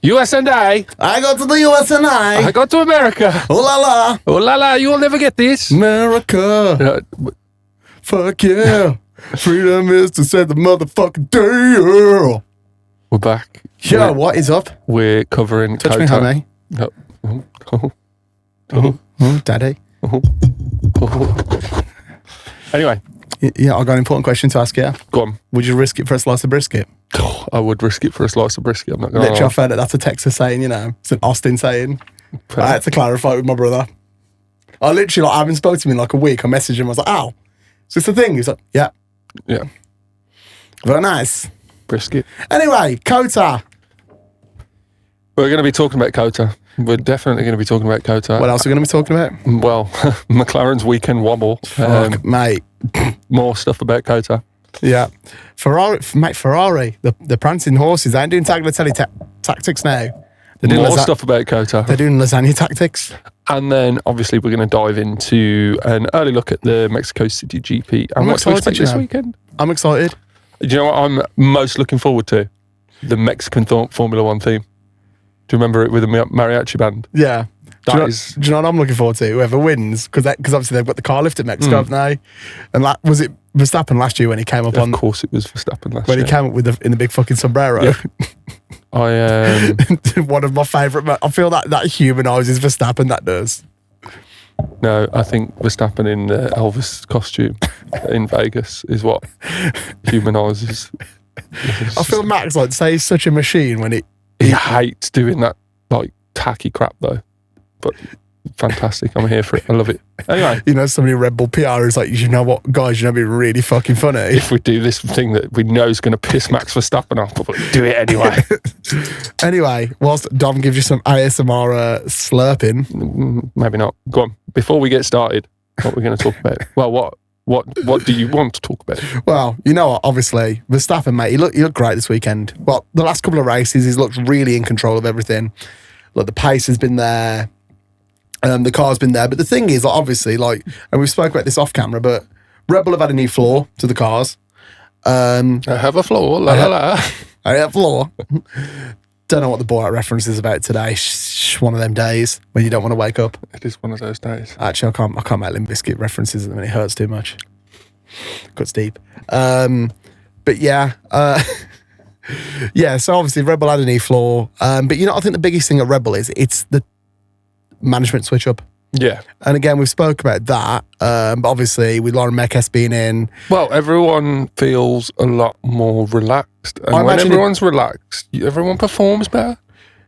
US and I go to the US and I go to America. Oh la la. Oh la la, you will never get this. America. Fuck yeah. Freedom is to set the motherfucking day. We're back. Yeah, what is up? We're covering Touch me, COTA. honey. Daddy. Anyway. Yeah, I got an important question to ask you. Go on. Would you risk it for a slice of brisket? I would risk it for a slice of brisket. I'm not going to Literally, I found that that's a Texas saying, you know. It's an Austin saying. I had to clarify with my brother. I literally, like, I haven't spoken to him in like a week. I messaged him. I was like, "Ow, is this the thing?" He's like, "Yeah." Yeah. Very nice. Brisket. Anyway, COTA. We're going to be talking about COTA. We're definitely going to be talking about COTA. What else are we going to be talking about? Well, McLaren's weekend wobble. Fuck, mate. More stuff about COTA. Yeah. Ferrari, the prancing horses, they ain't doing tagliatelle tactics now. They're doing More stuff about COTA. They're doing lasagna tactics. And then, obviously, we're going to dive into an early look at the Mexico City GP and I'm what to excited, expect you this know. weekend. I'm excited. Do you know what I'm most looking forward to? The Mexican Formula One theme. Do you remember it with the mariachi band? Yeah. Do you know what I'm looking forward to? Whoever wins, because obviously they've got the car lift at Mexico, haven't they? And was it Verstappen last year when he came up on? Of course, it was Verstappen last when year. he came up in the big fucking sombrero. Yeah. One of my favourite. I feel that humanises Verstappen. That does. No, I think Verstappen in the Elvis costume in Vegas is what humanises. I feel Max, like, say he's such a machine when he hates doing that like tacky crap though. But fantastic, I'm here for it. I love it. Anyway, you know, somebody Red Bull PR is like, you know what, guys, you know, it'd be really fucking funny if we do this thing that we know is going to piss Max Verstappen off, but do it anyway. Anyway, whilst Dom gives you some ASMR slurping, maybe not. Go on. Before we get started, what we're going to talk about? Well, what do you want to talk about? Well, you know what, obviously, Verstappen, mate, he looked great this weekend. Well, the last couple of races, he's looked really in control of everything. Look, the pace has been there. The car's been there. But the thing is, obviously, like, and we've spoken about this off camera, but Red Bull have had a new floor to the cars. I have a floor, la la la. I have a floor. Don't know what the Borat reference is about today. One of them days when you don't want to wake up. It is one of those days. Actually, I can't make Limp Bizkit references at the minute. It hurts too much. Cuts deep. But yeah. Yeah, so obviously Red Bull had a new floor. But you know, I think the biggest thing at Red Bull is it's the management switch up. Yeah. And again, we've spoke about that. But obviously with Lauren Mekes being in. Well, everyone feels a lot more relaxed. And when everyone's relaxed, everyone performs better.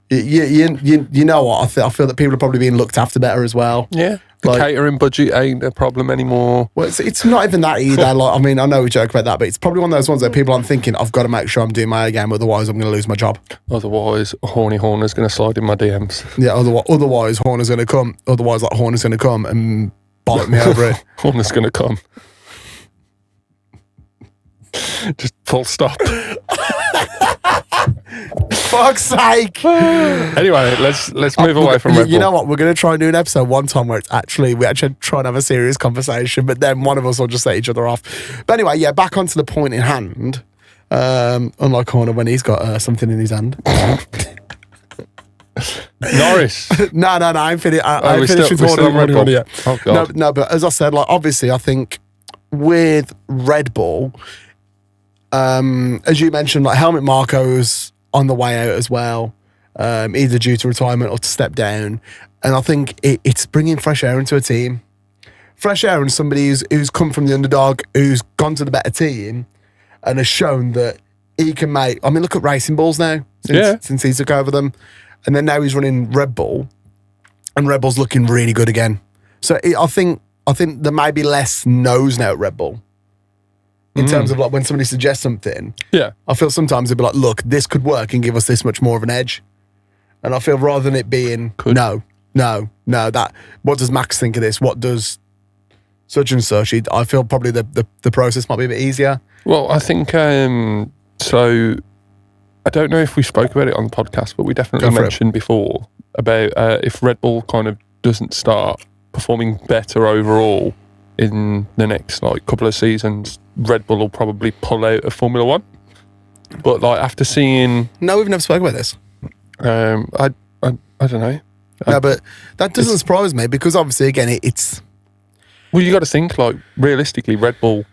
You know what? I feel that people are probably being looked after better as well. Yeah. The catering budget ain't a problem anymore. Well, it's not even that either. Like, I mean, I know we joke about that, but it's probably one of those ones where people aren't thinking, I've got to make sure I'm doing my A game, otherwise I'm going to lose my job. Otherwise, Horny Horner's going to slide in my DMs. Yeah, otherwise Horner's going to come. Otherwise, like, Horner's going to come and bite me over it. Horner's going to come. Just full stop. Fuck's sake. Anyway, let's move away from Red Bull. You know what? We're going to try and do an episode one time where we actually try and have a serious conversation, but then one of us will just set each other off. But anyway, yeah, back onto the point in hand. Unlike Horner when he's got something in his hand. Norris. No, I'm finished. I'm finished with Horner yet. Oh, God. No, but as I said, like, obviously, I think with Red Bull, as you mentioned, like, Helmut Marko's on the way out as well, either due to retirement or to step down. And I think it's bringing fresh air into a team. Fresh air and somebody who's come from the underdog, who's gone to the better team and has shown that he can make... I mean, look at Racing Bulls now, since he took over them. And then now he's running Red Bull, and Red Bull's looking really good again. So I think there may be less no's now at Red Bull. In terms of, like, when somebody suggests something, I feel sometimes they'd be like, look, this could work and give us this much more of an edge. And I feel rather than it being, no, that, what does Max think of this? What does such and such? I feel probably the process might be a bit easier. Well, I think, so I don't know if we spoke about it on the podcast, but we definitely mentioned before about if Red Bull kind of doesn't start performing better overall in the next, like, couple of seasons, Red Bull will probably pull out of Formula One. But, like, after seeing... No, we've never spoken about this. I don't know. No, but that doesn't surprise me because obviously, again, it's... Well, you got to think, like, realistically, Red Bull,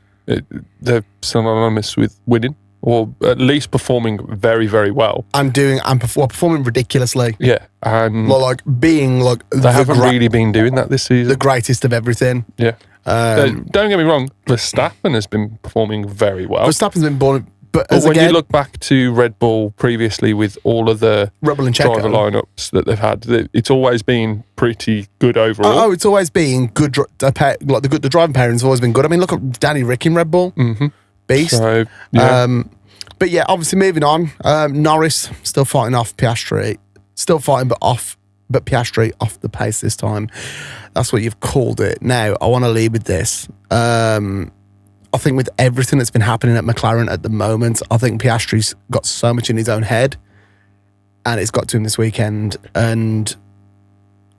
they're synonymous with winning, or at least performing very, very well. And performing ridiculously. Yeah. And like being like... They haven't really been doing that this season. The greatest of everything. Yeah. Don't get me wrong, Verstappen has been performing very well. Verstappen's been born... But when you look back to Red Bull previously with all of the Rebel and driver lineups that they've had, it's always been pretty good overall. Oh, it's always been good. The driving pairing has always been good. I mean, look at Danny Rick in Red Bull. Mm-hmm. Beast. So, yeah. But yeah, obviously moving on. Norris still fighting off Piastri. Still fighting, but Piastri off the pace this time. That's what you've called it. Now, I want to lead with this. I think with everything that's been happening at McLaren at the moment, I think Piastri's got so much in his own head, and it's got to him this weekend. And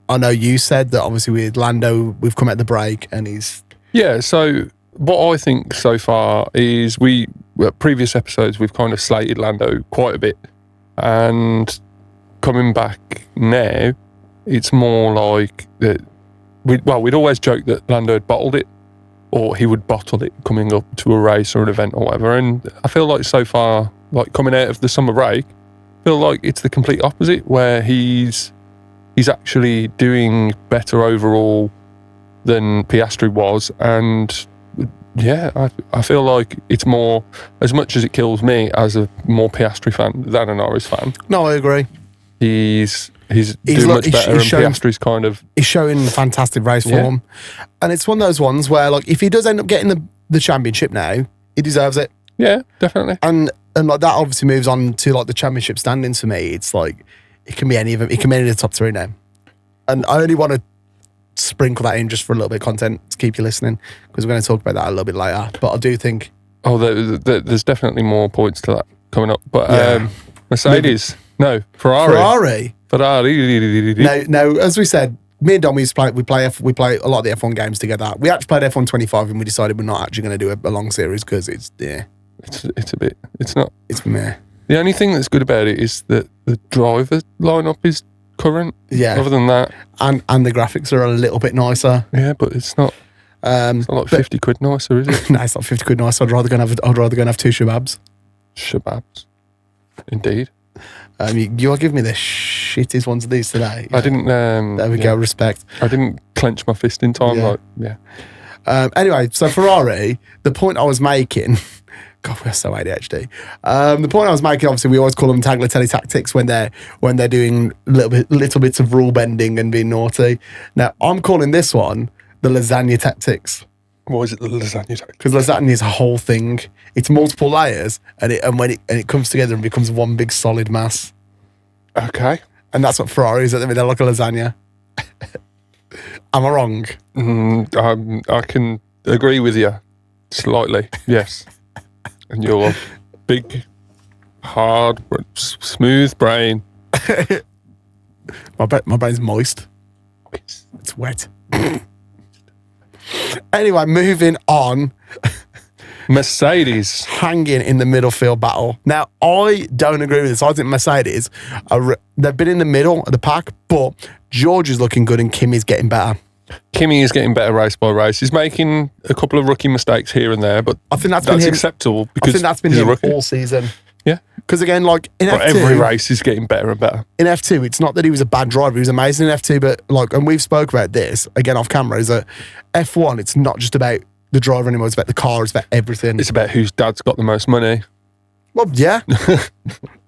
I know you said that obviously with Lando, we've come at the break, and he's... Yeah, so what I think so far is previous episodes, we've kind of slated Lando quite a bit. And coming back now, it's more like that. We'd always joked that Lando had bottled it, or he would bottle it coming up to a race or an event or whatever. And I feel like so far, like coming out of the summer break, I feel like it's the complete opposite, where he's actually doing better overall than Piastri was. And yeah, I feel like it's more, as much as it kills me as a more Piastri fan than a Norris fan. No, I agree. He's doing much better, and Piastri's kind of... He's showing fantastic race form. And it's one of those ones where, like, if he does end up getting the championship now, he deserves it. Yeah, definitely. And like that obviously moves on to, like, the championship standings for me. It's like, it can be any of them. It can be any of the top three now. And I only want to sprinkle that in just for a little bit of content to keep you listening, because we're going to talk about that a little bit later. But I do think... Oh, there's definitely more points to that coming up. But Mercedes... No, Ferrari. Now, as we said, me and Dom we play a lot of the F1 games together. We actually played F1 25 and we decided we're not actually going to do a long series because it's meh. The only thing that's good about it is that the driver lineup is current. Yeah. Other than that, and the graphics are a little bit nicer. Yeah, but it's not. It's not like 50 quid nicer, is it? No, it's not 50 quid nicer. I'd rather go and have two shababs. Shababs, indeed. You are giving me the shittest ones of these today. I didn't. There we go. Respect. I didn't clench my fist in time. Anyway, so Ferrari. The point I was making. God, we're so ADHD. The point I was making. Obviously, we always call them tagliatelle tactics when they're doing little bits of rule bending and being naughty. Now, I'm calling this one the lasagna tactics. What is it, the lasagna tactics? Because lasagna is a whole thing. It's multiple layers, and when it comes together and becomes one big solid mass. Okay. And that's what Ferrari is at the minute. They're like a lasagna. Am I wrong? I can agree with you slightly. Yes. And your big, hard, smooth brain. My brain's moist. It's wet. Anyway, moving on. Mercedes hanging in the middle field battle. Now, I don't agree with this. I think Mercedes they've been in the middle of the pack, but George is looking good and Kimi's getting better. Kimi is getting better race by race. He's making a couple of rookie mistakes here and there, but I think that's acceptable because I think that's been him all season. Yeah, because again, like in F2, every race is getting better and better. In F2, it's not that he was a bad driver; he was amazing in F2. But like, and we've spoke about this again off camera, is that F1, it's not just about the driver anymore; it's about the car, it's about everything. It's about whose dad's got the most money. Well, yeah.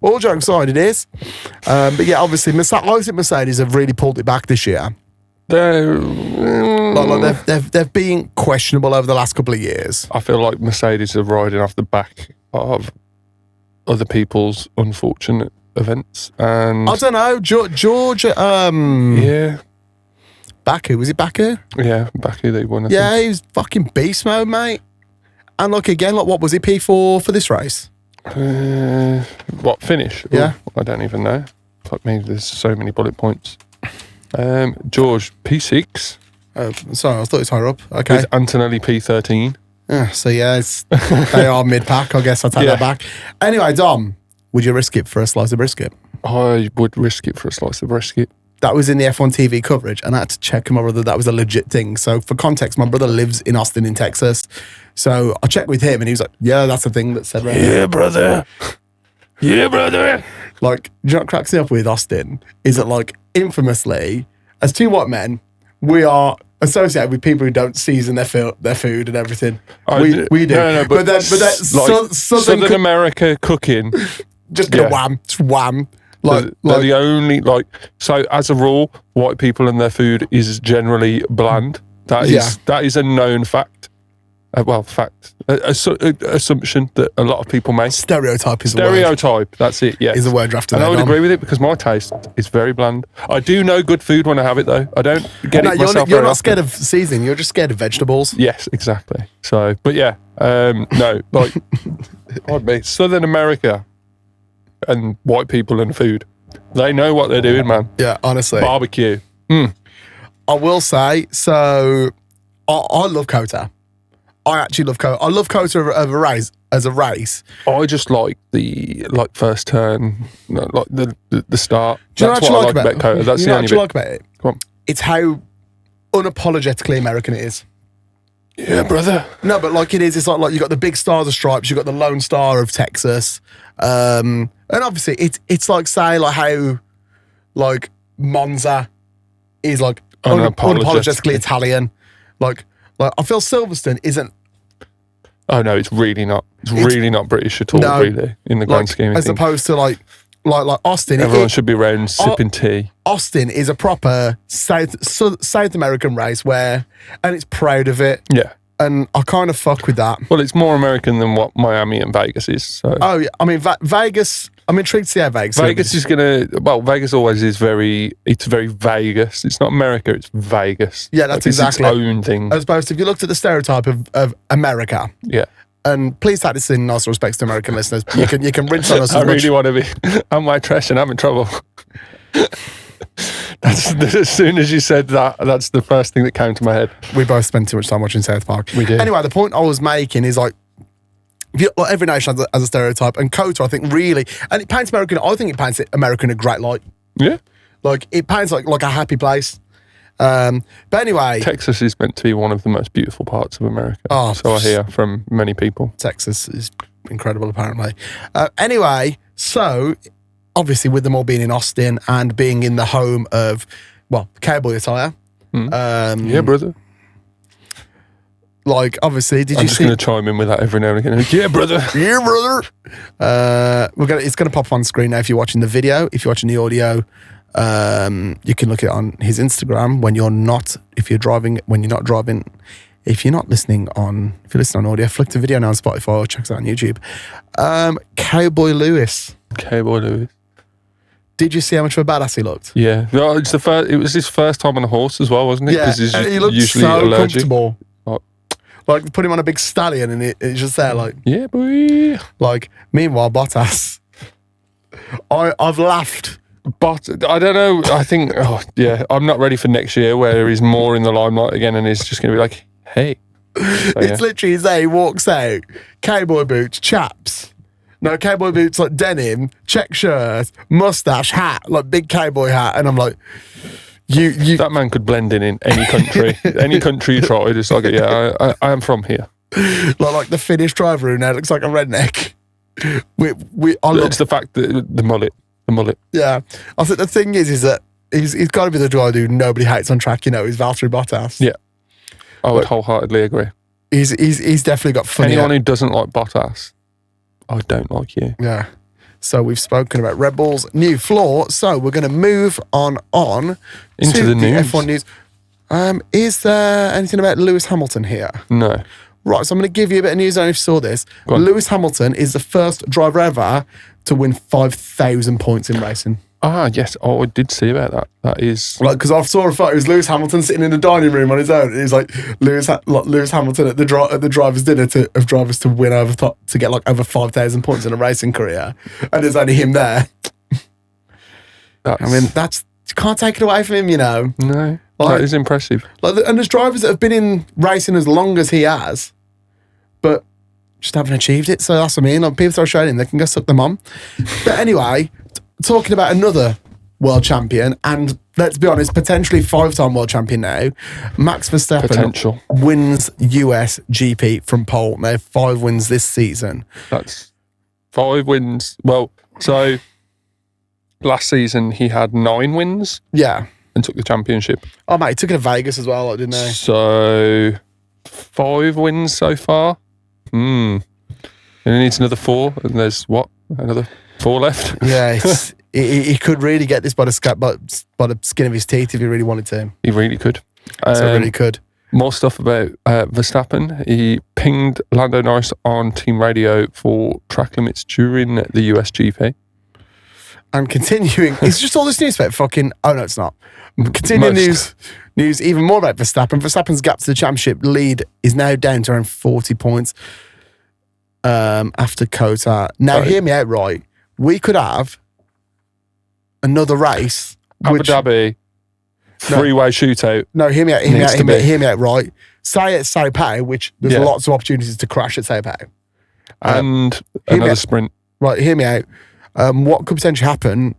All jokes aside, it is. But yeah, obviously, I think Mercedes have really pulled it back this year. They've been questionable over the last couple of years. I feel like Mercedes are riding off the back of other people's unfortunate events, and I don't know, George. Yeah, Baku, was it Baku? Yeah, Baku. They won. I think. He was fucking beast mode, mate. And look again, like what was he P4 for this race? What finish? Yeah, I don't even know. Fuck me, there's so many bullet points. George P6. Oh, sorry, I thought it was higher up. Okay. With Antonelli P13. So yeah, they are mid pack. I guess I'll take that back. Anyway, Dom, Would you risk it for a slice of brisket? I would risk it for a slice of brisket. That was in the F1 TV coverage, and I had to check with my brother that was a legit thing. So for context, my brother lives in Austin in Texas. So I checked with him, and he was like, yeah, that's a thing that's said right Yeah, brother. Yeah, brother. Like, do you know what cracks me up with Austin? Is that, like, infamously, as two white men, we are associated with people who don't season their food and everything. We do. No, but then like Southern America cooking. Just gonna wham. Just wham. They're the only, like, so as a rule, white people and their food is generally bland. That is a known fact. Assumption that a lot of people make. Stereotype is Stereotype, that's it, yeah. Is a word drafted. And I would agree with it because my taste is very bland. I do know good food when I have it, though. I don't get it myself. You're not scared of seasoning, you're just scared of vegetables. Yes, exactly. So, but yeah, no, like, pardon me, Southern America and white people and food, they know what they're doing, man. Yeah, honestly. Barbecue. I will say, so I love COTA. I actually love COTA. I love COTA as a race. I just like the first turn, like the start. Do you know what I like about COTA. That's the only bit. Like about it? Come on. It's how unapologetically American it is. Yeah, brother. No, but like it is. It's like you got the big stars of stripes. You got the Lone Star of Texas, and obviously it's like say like how like Monza is like unapologetically Italian. Like I feel Silverstone isn't. Oh no, it's really not. It's really not British at all. No, really, in the grand scheme of things. As opposed to like Austin. Everyone should be around sipping tea. Austin is a proper South American race and it's proud of it. Yeah. And I kind of fuck with that. Well, it's more American than what Miami and Vegas is. So. Oh, yeah. I mean, Vegas, I'm intrigued to see how Vegas is going to, Vegas always is it's very Vegas. It's not America, it's Vegas. Yeah, that's exactly. It's its own thing. As opposed to if you looked at the stereotype of America. Yeah. And please take this in nice respects to American listeners. You can rinse on us I really want to be, I'm white trash and I'm in trouble. As soon as you said that, that's the first thing that came to my head. We both spend too much time watching South Park. We do. Anyway, the point I was making is like, every nation has a stereotype, and COTA, I think, really, and it paints America. I think it paints America in a great light. Yeah, like it paints like a happy place. But anyway, Texas is meant to be one of the most beautiful parts of America. Oh, so I hear from many people. Texas is incredible, apparently. Anyway, so. Obviously, with them all being in Austin and being in the home of, cowboy attire. Yeah, brother. Like, obviously, I'm just going to chime in with that every now and again. Yeah, brother. Yeah, brother. It's going to pop on screen now if you're watching the video. If you're watching the audio, you can look at it on his Instagram when you're not driving. If you're listening on audio, flick the video now on Spotify or check it out on YouTube. Cowboy Lewis. Did you see how much of a badass he looked? Yeah. No, it was his first time on a horse as well, wasn't it? Yeah, and he looked usually so allergic. Comfortable. Like, put him on a big stallion and it's just there like... Yeah, boy. Like, meanwhile, Bottas. I've laughed. But I don't know. I think, I'm not ready for next year where he's more in the limelight again and he's just going to be like, hey. So, it's literally his day. He walks out, cowboy boots, chaps. No, cowboy boots, like denim, check shirt, mustache, hat, like big cowboy hat. And I'm like, you that man could blend in any country. Any country you try, it's like, I am from here. Like the Finnish driver who now looks like a redneck. It's the fact that the mullet. Yeah. I think the thing is that he's got to be the driver who nobody hates on track, is Valtteri Bottas. Yeah. I would wholeheartedly agree. He's definitely got funny. Anyone who doesn't like Bottas, I don't like you. Yeah. So we've spoken about Red Bull's new floor. So we're going to move on into the news. F1 news. Is there anything about Lewis Hamilton here? No. Right, so I'm going to give you a bit of news. I don't know if you saw this. Lewis Hamilton is the first driver ever to win 5,000 points in racing. Ah, yes. Oh, I did see about that. That is... because I saw a photo. It was Lewis Hamilton sitting in the dining room on his own. It was like Lewis Hamilton at the driver's dinner of drivers to win to get over 5,000 points in a racing career. And there's only him there. You can't take it away from him, No, that is impressive. And there's drivers that have been in racing as long as he has, but just haven't achieved it. So that's what I mean. Like, people throw shade in, they can go suck them on. But anyway, talking about another world champion, and let's be honest, potentially 5-time world champion now, Max Verstappen wins US GP from pole. Now 5 wins this season. That's 5 wins. Well, so last season he had 9 wins. Yeah. And took the championship. Oh, mate, he took it to Vegas as well, didn't he? So 5 wins so far. And he needs another 4, and there's what? Another 4 left? Yeah, he could really get this by the skin of his teeth if he really wanted to. He really could. So really could. More stuff about Verstappen. He pinged Lando Norris on team radio for track limits during the US GP. And continuing, it's just all this news about fucking. Oh no, it's not. Continuing news even more about Verstappen. Verstappen's gap to the championship lead is now down to around 40 points after COTA. Now, hear me out, right? We could have another race. Abu Dhabi, three-way shootout. No, hear me out, right? Say at Sao Paulo, which there's lots of opportunities to crash at Sao Paulo. And another sprint. Right, hear me out. What could potentially happen?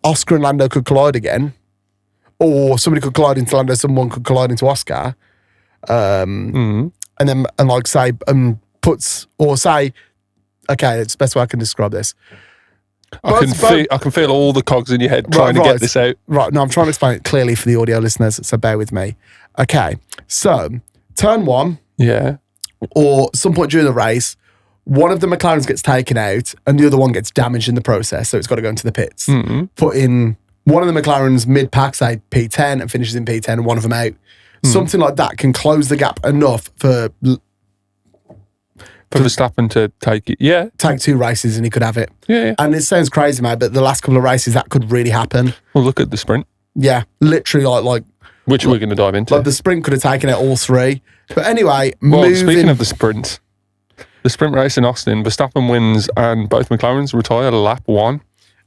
Oscar and Lando could collide again. Or somebody could collide into Lando, someone could collide into Oscar. And then, say, okay, it's the best way I can describe this. I can feel all the cogs in your head trying to get this out. Right, no, I'm trying to explain it clearly for the audio listeners, so bear with me. Okay, so, turn 1. Yeah. Or some point during the race, one of the McLarens gets taken out and the other one gets damaged in the process, so it's got to go into the pits. Put in one of the McLarens mid-pack, say P10, and finishes in P10 and one of them out. Something like that can close the gap enough for Verstappen to take it. Yeah. Take 2 races and he could have it. Yeah. And it sounds crazy, mate, but the last couple of races, that could really happen. Well, look at the sprint. Yeah, literally like which we're going to dive into. Like the sprint could have taken out all 3. But anyway, speaking of the sprint race in Austin, Verstappen wins and both McLarens retire lap 1.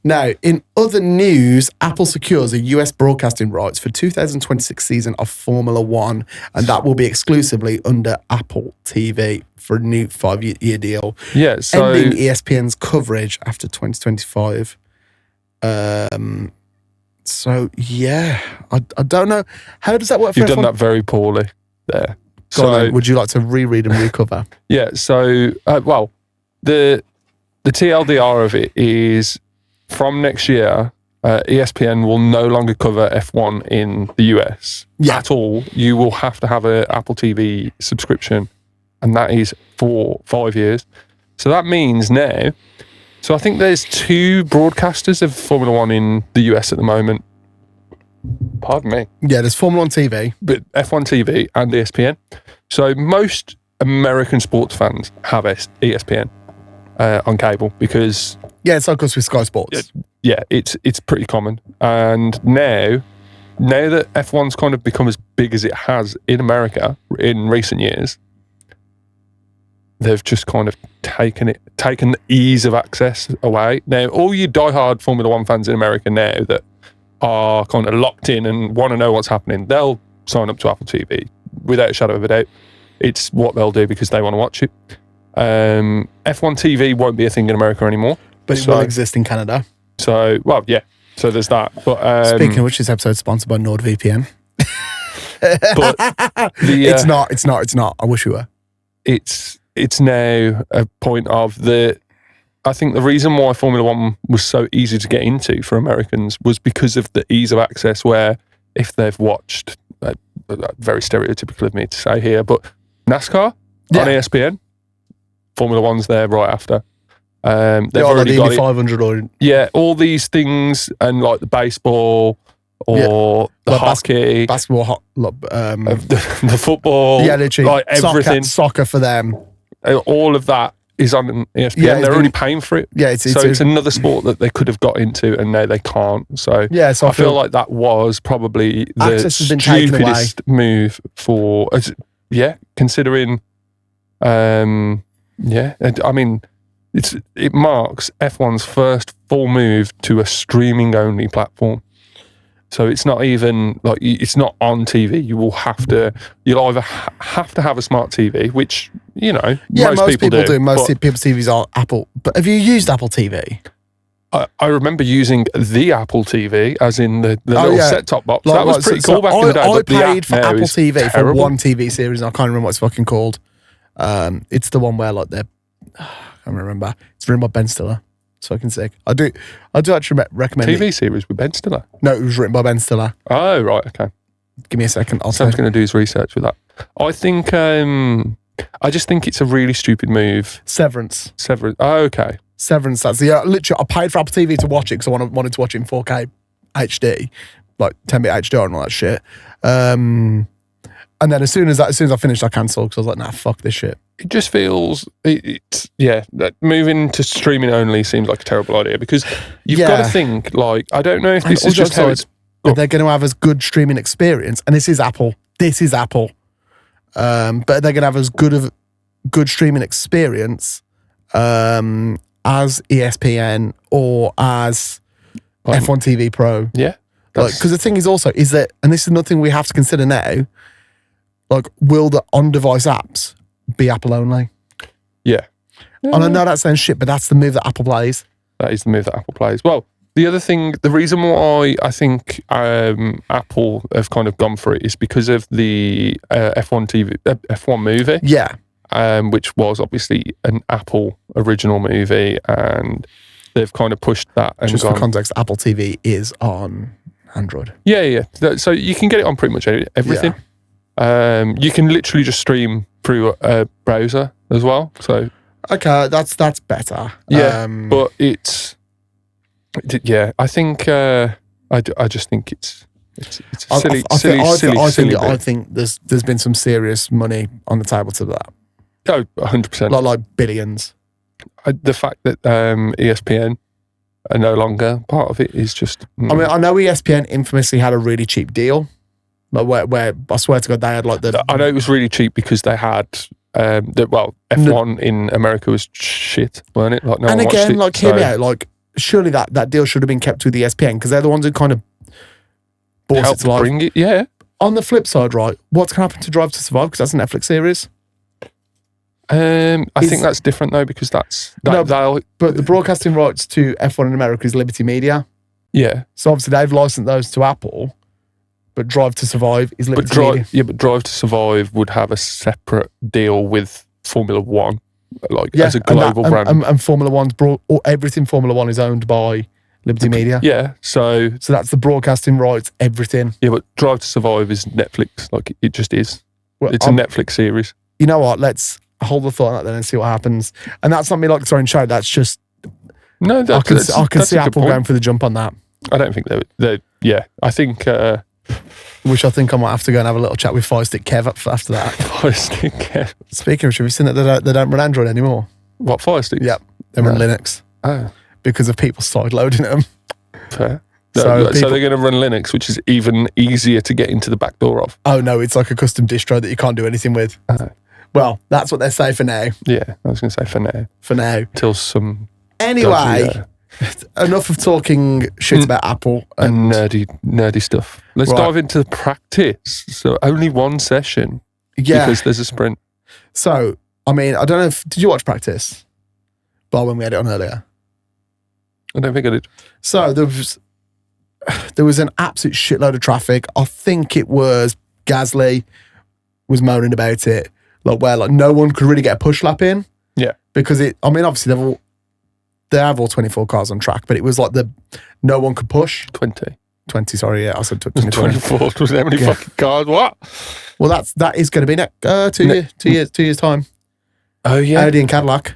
Now, in other news, Apple secures a US broadcasting rights for 2026 season of Formula 1, and that will be exclusively under Apple TV for a new 5-year deal. Yeah, so ending ESPN's coverage after 2025. So yeah, I don't know. How does that work for You've F1? done that very poorly there. So would you like to reread and recover? Yeah, so the TLDR of it is from next year, ESPN will no longer cover F1 in the US at all. You will have to have an Apple TV subscription, and that is for 5 years. So that means now, I think there's 2 broadcasters of Formula 1 in the US at the moment. Pardon me. Yeah, there's Formula 1 TV. But F1 TV and ESPN. So most American sports fans have ESPN on cable because... Yeah, it's like us with Sky Sports. Yeah, it's pretty common. And now that F1's kind of become as big as it has in America in recent years, they've just kind of taken the ease of access away. Now, all you diehard Formula 1 fans in America now that are kind of locked in and want to know what's happening, they'll sign up to Apple TV without a shadow of a doubt. It's what they'll do because they want to watch it. F1 TV won't be a thing in America anymore. But it will exist in Canada. So, so there's that. But speaking of which, this episode is sponsored by NordVPN. But it's not. I wish we were. It's now a point of I think the reason why Formula 1 was so easy to get into for Americans was because of the ease of access, where if they've watched, very stereotypical of me to say here, but NASCAR on ESPN, Formula 1's there right after. They've already got 500 or all these things, and like the baseball or the hockey, basketball, the football, literally, like everything, soccer for them. All of that is on ESPN. Yeah, they're already paying for it. Yeah, it's another sport that they could have got into, and now they can't. So so I feel like that was probably the stupidest move for considering. I mean. It marks F1's first full move to a streaming-only platform. So it's not even like it's not on TV. You'll either have to have a smart TV, which most people do. Most people's TVs are Apple. But have you used Apple TV? I remember using the Apple TV, as in the little set-top box. That was pretty cool back in the day. I paid for Apple TV for one TV series, and I can't remember what it's fucking called. It's the one where I can't remember. It's written by Ben Stiller. It's fucking sick. I do actually recommend TV series with Ben Stiller. No, it was written by Ben Stiller. Oh right, okay. Give me a second. Sam's going to do his research with that. I think. I just think it's a really stupid move. Severance. Oh, okay. Severance. That's literally. I paid for Apple TV to watch it because I wanted to watch it in 4K HD, like 10-bit HDR and all that shit. And then as soon as I finished, I cancelled because I was like, nah, fuck this shit. It just feels that moving to streaming only seems like a terrible idea because you've got to think like I don't know if this is just how it's. They're going to have as good streaming experience, and this is Apple. But they're going to have as good streaming experience as ESPN or as F1 TV Pro. Yeah. Because the thing is also is that, and this is nothing we have to consider now, like, will the on-device apps be Apple only? Yeah. And I know that sounds shit, but that's the move that Apple plays. That is the move that Apple plays. Well, the other thing, the reason why I think Apple have kind of gone for it is because of the F1 movie. Yeah. Which was obviously an Apple original movie, and they've kind of pushed that. And just for context, Apple TV is on Android. Yeah. So you can get it on pretty much everything. Yeah. You can literally just stream through a browser as well. So okay, that's better. Yeah, but it's I think I just think it's silly. I think there's been some serious money on the table to that. Oh, 100%. Like billions. The fact that ESPN are no longer part of it is just. I mean, I know ESPN infamously had a really cheap deal, like where I swear to God they had like the. I know it was really cheap because they had. F1 in America was shit, weren't it? Like no and one again, watched it, hear me out. Like, surely that deal should have been kept with ESPN because they're the ones who kind of brought it to life. Bring it, yeah. On the flip side, right, what's going to happen to Drive to Survive? Because that's a Netflix series. I think that's different though because but the broadcasting rights to F1 in America is Liberty Media. Yeah. So obviously they've licensed those to Apple, but Drive to Survive is Liberty Media. Yeah, but Drive to Survive would have a separate deal with Formula One, as a global brand. And Formula One's everything Formula One is owned by Liberty Media. Yeah, so that's the broadcasting rights, everything. Yeah, but Drive to Survive is Netflix. Like it just is. Well, it's a Netflix series. You know what? Let's hold the thought on that then and see what happens. And that's not me throwing shade. That's just no. I can see Apple going for the jump on that. I don't think they. Yeah, I think. Which I think I might have to go and have a little chat with Firestick Kev after that. Firestick Kev. Speaking of which, have you seen that they don't run Android anymore? What, Firestick? Yep, they run Linux. Oh, because of people side loading them. Fair. So they're going to run Linux, which is even easier to get into the back door of. Oh no, it's like a custom distro that you can't do anything with. Oh. Well, that's what they say for now. Yeah, I was going to say for now. For now. Till some. Anyway, enough of talking shit about Apple and nerdy stuff. Let's dive into the practice. So only one session. Yeah. Because there's a sprint. So, I mean, I don't know did you watch practice? But when we had it on earlier. I don't think I did. So there was an absolute shitload of traffic. I think it was Gasly was moaning about it. Where no one could really get a push lap in. Yeah. Because obviously they have all 24 cars on track, but it was no one could push. 20, sorry, yeah, I said 24. Was there many fucking cars? What? Well, that is going to be 2 years time. Oh yeah, Audi and Cadillac.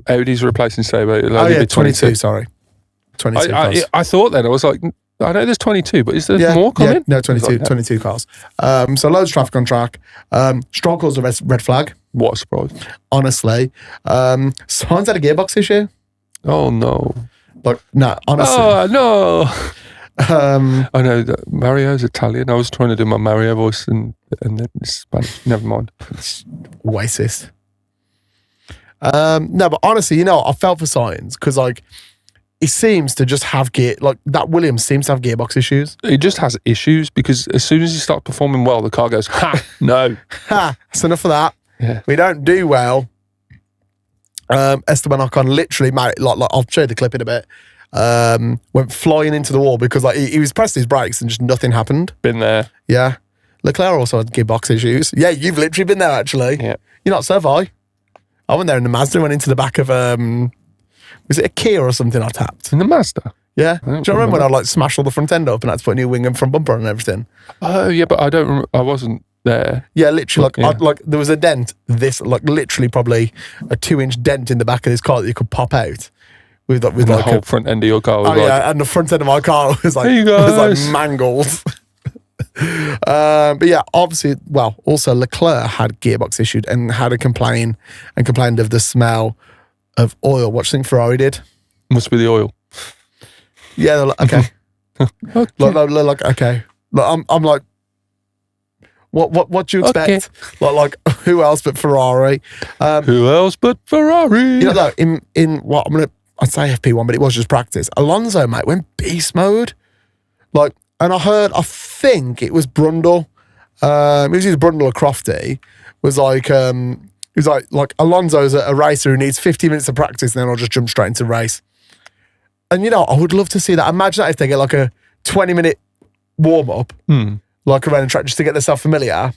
Audi's replacing Sabo. Oh yeah, 22. Sorry, 22 cars. I thought then I was like, I know there's 22, but is there more coming? Yeah, no, 22 cars. So loads of traffic on track. Stroll calls a red flag. What a surprise. Honestly. Sainz had a gearbox issue. Oh no. But no, honestly. Oh no. I know that Mario's Italian. I was trying to do my Mario voice and then it's Spanish. Never mind. It's racist. No, but honestly, I felt for Sainz because he seems to just have that Williams seems to have gearbox issues. He just has issues because as soon as he starts performing well, the car goes, ha, no. Ha, that's enough of that. Yeah. We don't do well. Esteban Ocon literally, mate, like I'll show you the clip in a bit, went flying into the wall because like he was pressing his brakes and just nothing happened. Been there. Yeah. Leclerc also had gearbox issues. Yeah, you've literally been there actually. Yeah. You're not so have I. I went there in the Mazda, went into the back of, was it a Kia or something I tapped? In the Mazda? Yeah. Do you remember when I like smashed all the front end up and had to put a new wing and front bumper on and everything? Oh, yeah, but I don't remember. I wasn't there. Yeah, literally, there was a dent, literally probably a 2-inch dent in the back of this car that you could pop out. With the like whole front end of your car. Yeah, and the front end of my car was like, hey, you guys. was like mangled. But yeah, obviously, also Leclerc had gearbox issues and had complained of the smell of oil. What do you think Ferrari did? Must be the oil. Yeah, they're like, okay. Like, okay. Like, I'm like, what do you expect? Okay. Like who else but Ferrari? Who else but Ferrari? You know, in what I'd say FP1, but it was just practice. Alonso, mate, went beast mode. Like, and I think it was Brundle. It was either Brundle or Crofty. Was like, he was like Alonso's a racer who needs 50 minutes of practice, and then I'll just jump straight into the race. And you know, I would love to see that. Imagine that if they get like a 20-minute warm up, like around the track, just to get themselves familiar.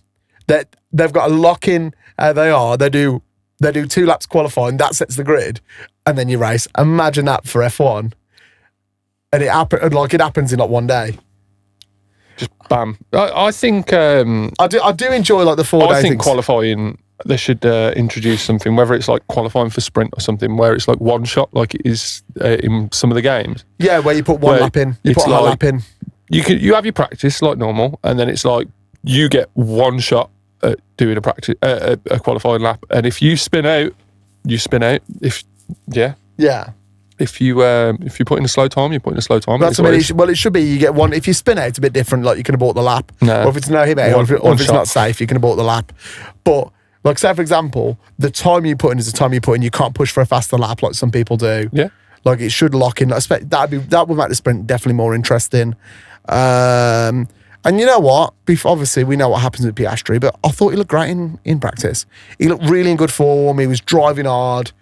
That they've got a lock in. They do 2 laps qualifying. That sets the grid, and then you race. Imagine that for F1, and it happens in like one day. Just bam. I think I do enjoy like the 4 day. I think things. Qualifying, they should introduce something, whether it's like qualifying for sprint or something, where it's like one shot, like it is in some of the games. Yeah, where you put one lap in, you put a lap in. You have your practice like normal, and then it's like you get one shot at doing a qualifying lap, and if you spin out, you spin out. If you put in a slow time, you put in a slow time. That's what I mean. It should be you get one. If you spin out, it's a bit different. Like you can abort the lap. No. Or if it's no hit out, or if it's not safe, you can abort the lap. But like, say for example, the time you put in is the time you put in. You can't push for a faster lap like some people do. Yeah. Like it should lock in. That would make the sprint definitely more interesting. And you know what? Obviously, we know what happens with Piastri, but I thought he looked great in practice. He looked really in good form. He was driving hard.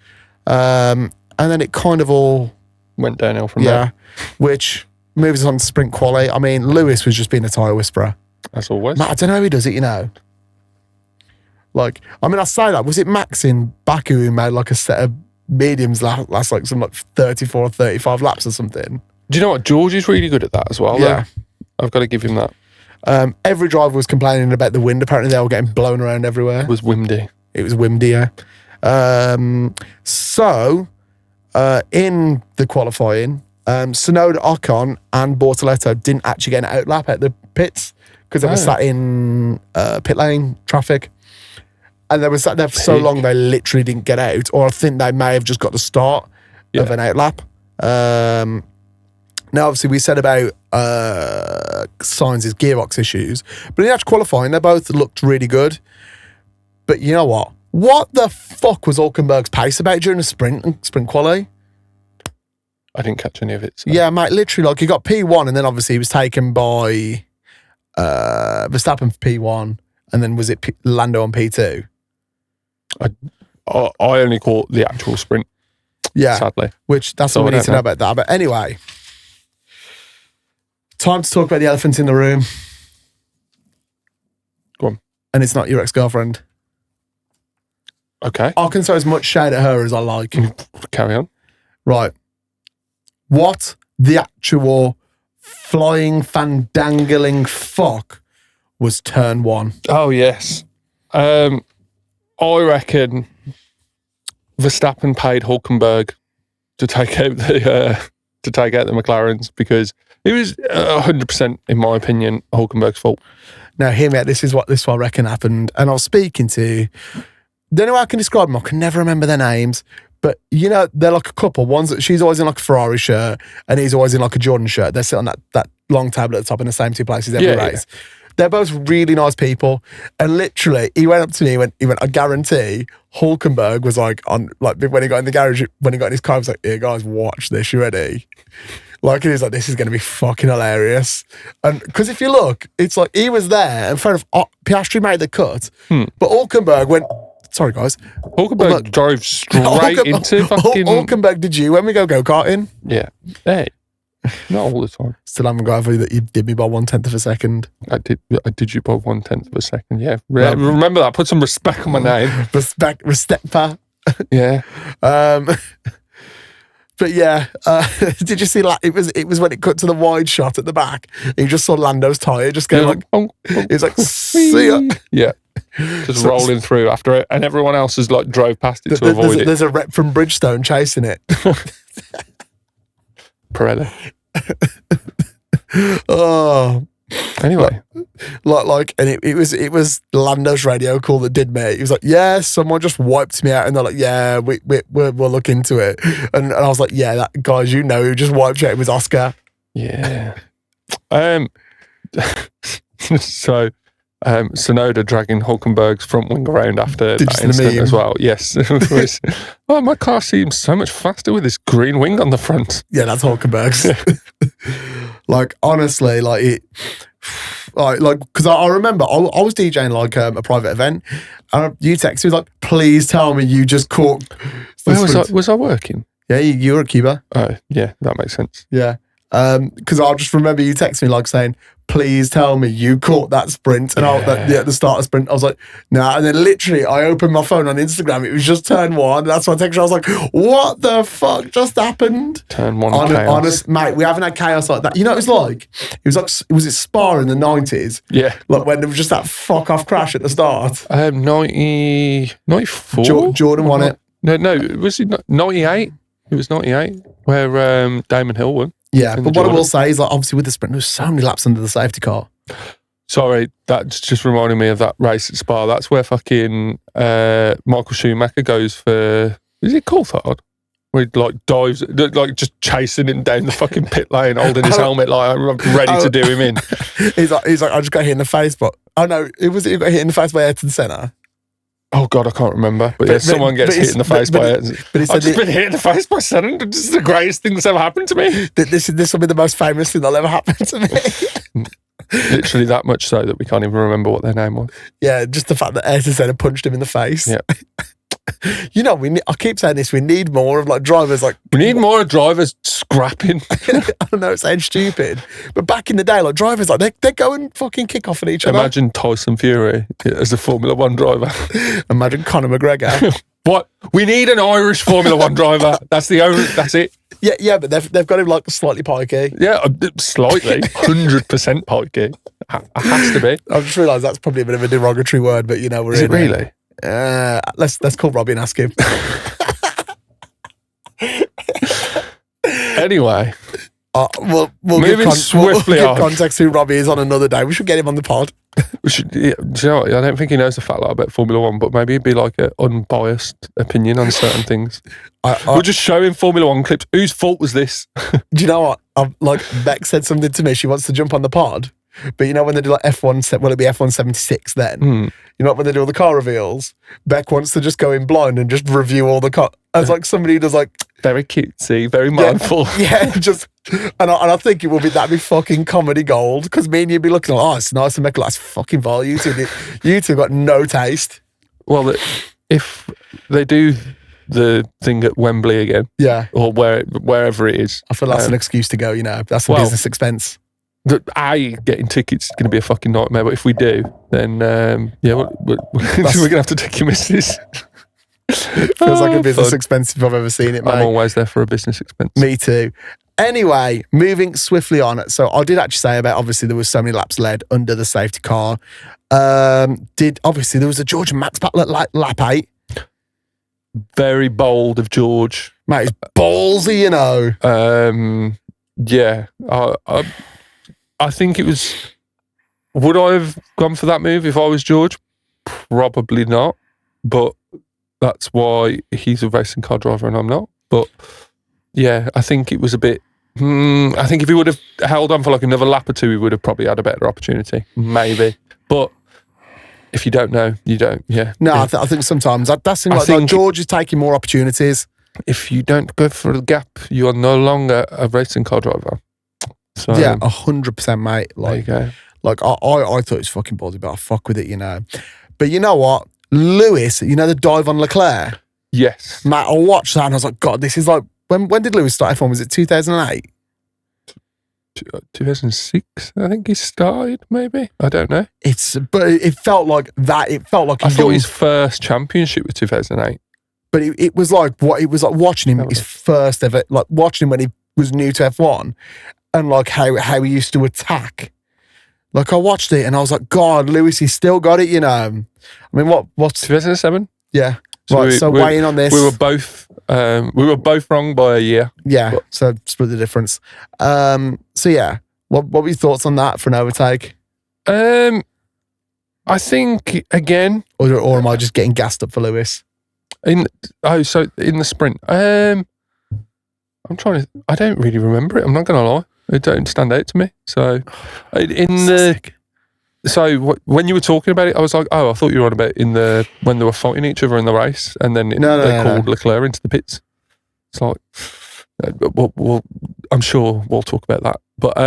And then it kind of all went downhill from there. Which moves us on to sprint quali. I mean, Lewis was just being a tyre whisperer. As always. Matt, I don't know how he does it, you know. Like, I mean, I say that. Was it Max in Baku who made like a set of mediums last like some like 34 or 35 laps or something? Do you know what? George is really good at that as well. Yeah. Though. I've got to give him that. Every driver was complaining about the wind. Apparently, they were getting blown around everywhere. It was windy. Yeah. So, in the qualifying, Tsunoda, Ocon, and Bortoletto didn't actually get an outlap at the pits because they were sat in pit lane traffic. And they were sat there for so long they literally didn't get out. Or I think they may have just got the start of an outlap. Now, obviously, we said about Sainz's gearbox issues, but in actual qualifying, they both looked really good. But you know what? What the fuck was Hülkenberg's pace about during the sprint quali? I didn't catch any of it. So. Yeah, mate, literally, like, he got P1, and then obviously he was taken by Verstappen for P1, and then was it Lando on P2? I only caught the actual sprint. Yeah, sadly. Which that's all we need to know about that. But anyway, time to talk about the elephant in the room. Go on. And it's not your ex-girlfriend. Okay. I can throw as much shade at her as I like. Carry on. Right. What the actual flying, fandangling fuck was turn one? Oh, yes. I reckon Verstappen paid Hülkenberg to take out the McLarens because it was 100%, in my opinion, Hülkenberg's fault. Now, hear me out. This is what I reckon happened. And I was speaking to, don't know how I can describe them. I can never remember their names. But, you know, they're like a couple. She's always in like a Ferrari shirt and he's always in like a Jordan shirt. They sit on that long table at the top in the same two places every race. Yeah. They're both really nice people. And literally, he went up to me, he went, I guarantee Hülkenberg was like, when he got in the garage, when he got in his car, he was like, here guys, watch this, you ready? Like, it is like, this is going to be fucking hilarious. And because if you look, it's like, he was there, and fair enough, Piastri made the cut, but Hülkenberg went, sorry guys. Hülkenberg drove straight into fucking... Hülkenberg, did you when we go-karting? Yeah. Hey. Not all the time. Still haven't got over that you did me by 1/10 of a second. I did you by 1/10 of a second. Yeah. Remember that. Put some respect on my name. Respect, pa. Yeah. But yeah, did you see? Like, it was when it cut to the wide shot at the back. You just saw Lando's tire just going he's like, see ya. Yeah. Just rolling through after it, and everyone else has like drove past it to avoid it. There's a rep from Bridgestone chasing it. Pirelli. Oh, anyway, and it was Lando's radio call that did me. He was like, "Yeah, someone just wiped me out," and they're like, "Yeah, we'll look into it." And I was like, "Yeah, that guys, you know, who just wiped you out, it was Oscar." Yeah. So. Sonoda dragging Hülkenberg's front wing around after that incident as well. Yes. Oh, my car seems so much faster with this green wing on the front. Yeah, that's Hülkenberg's. Like, honestly, like it, because I remember I was DJing like a private event, and you texted me like, "Please tell me you just caught." Where was I working? Yeah, you were at Cuba. Oh, yeah, that makes sense. Yeah. Because I just remember you texting me like saying, "Please tell me you caught that sprint." And at the start of sprint, I was like, "Nah." And then literally, I opened my phone on Instagram. It was just turn one. That's why I texted you. I was like, "What the fuck just happened?" Turn one chaos. Honest, mate, we haven't had chaos like that. You know, it was like was it Spa in the 90s? Yeah, like when there was just that fuck off crash at the start. 94. Jordan won it. No, was it 98? It was 98 where Damon Hill won. Yeah, but what I will say is, like, obviously with the sprint, there's so many laps under the safety car. Sorry, that's just reminding me of that race at Spa. That's where fucking Michael Schumacher goes for, is it Coulthard? Where he like dives, like just chasing him down the fucking pit lane, holding his helmet, like I'm ready to do him in. He's like, I just got hit in the face, but oh no, you got hit in the face by Ayrton Senna. Oh God, I can't remember. But yeah, someone gets hit in the face by it. But I've just been hit in the face by Senna. This is the greatest thing that's ever happened to me. This will be the most famous thing that'll ever happen to me. Literally that much so that we can't even remember what their name was. Yeah, just the fact that Ayrton Senna punched him in the face. Yeah. You know, I keep saying this, we need more of like drivers like... We need more of drivers scrapping. I don't know, it sounds stupid. But back in the day, like drivers, like they go and fucking kick off at each other. Imagine Tyson Fury as a Formula One driver. Imagine Conor McGregor. What? We need an Irish Formula One driver. That's it. Yeah, but they've got him like slightly pikey. Yeah, slightly. 100% pikey. Has to be. I've just realised that's probably a bit of a derogatory word, but you know, we're Is it really? Let's call Robbie and ask him. Anyway, we'll moving swiftly give on. Context who Robbie is on another day. We should get him on the pod. Do you know what? I don't think he knows the fat lot about Formula One, but maybe it'd be like an unbiased opinion on certain things. We'll just show him Formula One clips. Whose fault was this? Do you know what? Like Beck said something to me. She wants to jump on the pod. But you know when they do like F1, will it be F1 76 then? You know when they do all the car reveals? Beck wants to just go in blind and just review all the car. As like somebody who does like... Very cutesy, very mindful. Yeah, just... And I think that'd be fucking comedy gold. Because me and you'd be looking like, oh, it's nice to make it. That's fucking vile. You two got no taste. Well, if they do the thing at Wembley again, yeah, or wherever it is, I feel that's an excuse to go. You know, that's a business expense. Getting tickets is going to be a fucking nightmare. But if we do, then we're going to have to take your missus. Feels like a business expense if I've ever seen it, mate. I'm always there for a business expense. Me too. Anyway, moving swiftly on. So I did actually say about, obviously there was so many laps led under the safety car. Obviously there was a George and Max battle at lap 8. Very bold of George. Mate, it's ballsy, you know. Yeah. I think it was... Would I have gone for that move if I was George? Probably not. But that's why he's a racing car driver and I'm not. But yeah, I think it was a bit I think if he would have held on for like another lap or two, he would have probably had a better opportunity. Maybe. But if you don't know, you don't. Yeah. No, yeah. I think sometimes that's like George is taking more opportunities. If you don't go for the gap, you are no longer a racing car driver. So yeah, 100%, mate. Like, there you go. Like I thought it was fucking ballsy, but I fuck with it, you know. But you know what? Lewis, you know the dive on Leclerc? Yes. Mate, I watched that and I was like, God, this is like, when did Lewis start F1? Was it 2008? 2006, I think he started, maybe. I don't know. But it felt like that. It felt like I thought his first championship was 2008. But it was like watching him his first ever, like watching him when he was new to F1 and like how he used to attack. Like I watched it and I was like, God, Lewis, he's still got it, you know. I mean, what's 2007? Yeah. So weigh in on this. We were both wrong by a year. Yeah. So split the difference. So yeah, what were your thoughts on that for an overtake? I think again, or am I just getting gassed up for Lewis? In the sprint. I don't really remember it. I'm not gonna lie. It don't stand out to me. So when you were talking about it, I was like, oh, I thought you were on about when they were fighting each other in the race, and then they called Leclerc into the pits. It's like, I'm sure we'll talk about that. But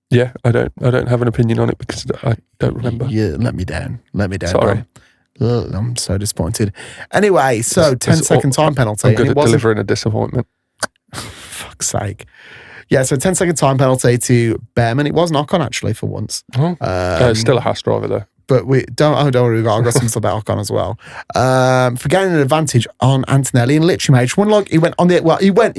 yeah, I don't have an opinion on it because I don't remember. Yeah, let me down. Sorry. I'm so disappointed. Anyway, so 10-second time penalty. I'm good at delivering a disappointment. Fuck's sake. Yeah, so 10-second time penalty to Behrman. It was Ocon actually for once. Still a Haas driver though. But don't worry, I've got some stuff about Ocon as well. For gaining an advantage on Antonelli and literally made one like he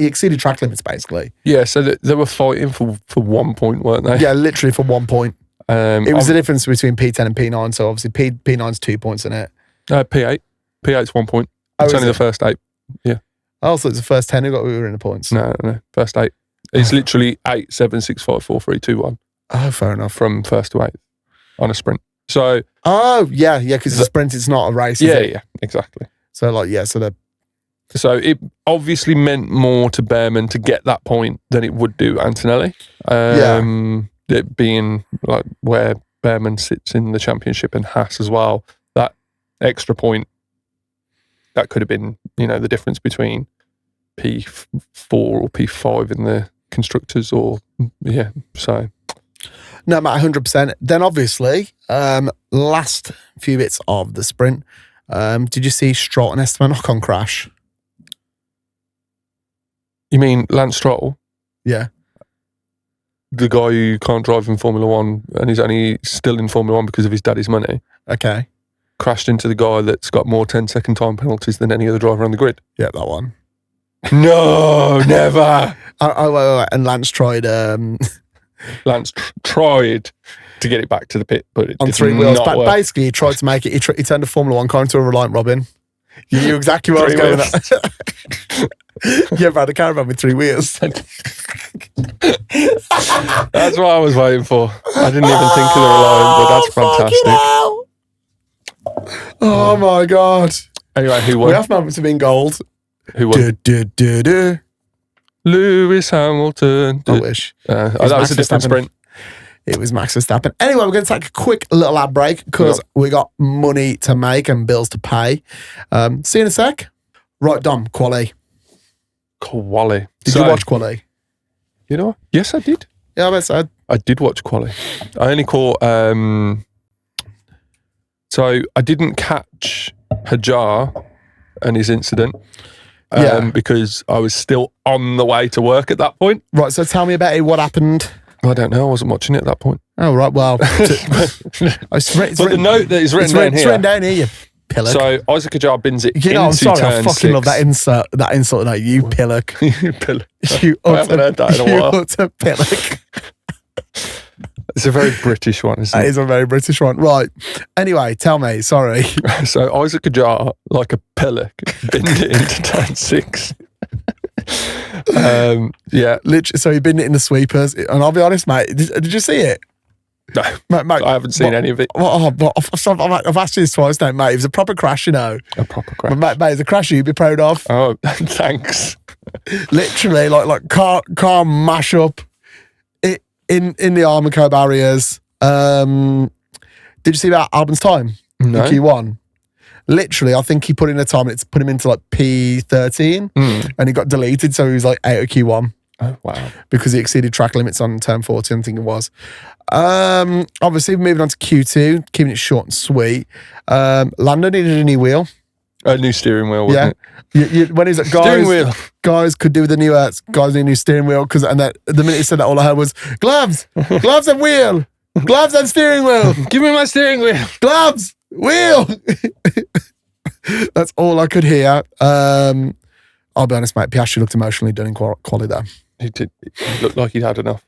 exceeded track limits basically. Yeah, so they were fighting for 1 point, weren't they? Yeah, literally for 1 point. It was the difference between P10 and P9, so obviously P9's 2 points in it. P8. P8's 1 point. It's only the first 8. Yeah. Oh, so it's the first 10 who were in the points. No. First 8. It's literally 8, 7, 6, 5, 4, 3, 2, 1. Oh, fair enough. From first to 8th on a sprint. So. Oh, yeah, because it's a sprint, it's not a race. Yeah, exactly. So So it obviously meant more to Behrman to get that point than it would do Antonelli. It being like where Behrman sits in the championship and Haas as well, that extra point, that could have been, the difference between P4 or P5 in the constructors so. No, Matt, 100%. Then obviously, last few bits of the sprint, did you see Stroll and Esteban Ocon crash? You mean Lance Stroll? Yeah. The guy who can't drive in Formula 1 and he's only still in Formula 1 because of his daddy's money. Okay. Crashed into the guy that's got more 10-second time penalties than any other driver on the grid. Yeah, that one. No, never. Wait. And Lance tried... Lance tried to get it back to the pit, but it on did 3 wheels. Not work. Basically, he tried to make it... He turned a Formula 1 car into a Reliant Robin. You knew exactly where I was going with that. Yeah, but the caravan with 3 wheels. That's what I was waiting for. I didn't even think of the Reliant, but that's fantastic. Oh my God. Anyway, who won? We have moments of being gold. Who won? Lewis Hamilton. I wish. That was a different sprint. It was Max Verstappen. Anyway, we're going to take a quick little ad break because we got money to make and bills to pay. See you in a sec. Right, Dom, Quali. Did you watch Quali? You know, yes, I did. Yeah, I bet so. I did watch Quali. I only caught... so I didn't catch Hajar and his incident because I was still on the way to work at that point. Right, so tell me about it. What happened? I don't know. I wasn't watching it at that point. Oh, right. Well, the note that is written down here. It's written down here, you pillock. So Isaac Hajar bins it I'm sorry. I fucking 6. love that insult. Like, you pillock. You pillock. You I haven't heard that in a while. You utter pillock. It's a very British one, isn't it? It is a very British one. Right. Anyway, tell me. Sorry. So Isaac Hajar, like a pillock, binned it into turn 6. Yeah. Literally, so he binned it in the sweepers. And I'll be honest, mate, did you see it? No, Mate, I haven't seen any of it. I've asked you this twice now, mate. It was a proper crash, you know. A proper crash. Mate, it's a crash you'd be proud of. Oh, thanks. Literally, like car mash up in the Armco barriers. Did you see that Albon's time? No. In Q1? Literally, I think he put in a time and it's put him into like P13 and he got deleted, so he was like out of Q1. Oh, wow. Because he exceeded track limits on turn 40, I think it was. Obviously, moving on to Q2, keeping it short and sweet. Lando needed a new wheel. A new steering wheel, wasn't it? When he's like, guys could do with the new guys need a new steering wheel. And the minute he said that, all I heard was, gloves and wheel. Gloves and steering wheel. Give me my steering wheel. Gloves, wheel. That's all I could hear. I'll be honest, mate. Piastri looked emotionally done in quality there. He did. He looked like he'd had enough.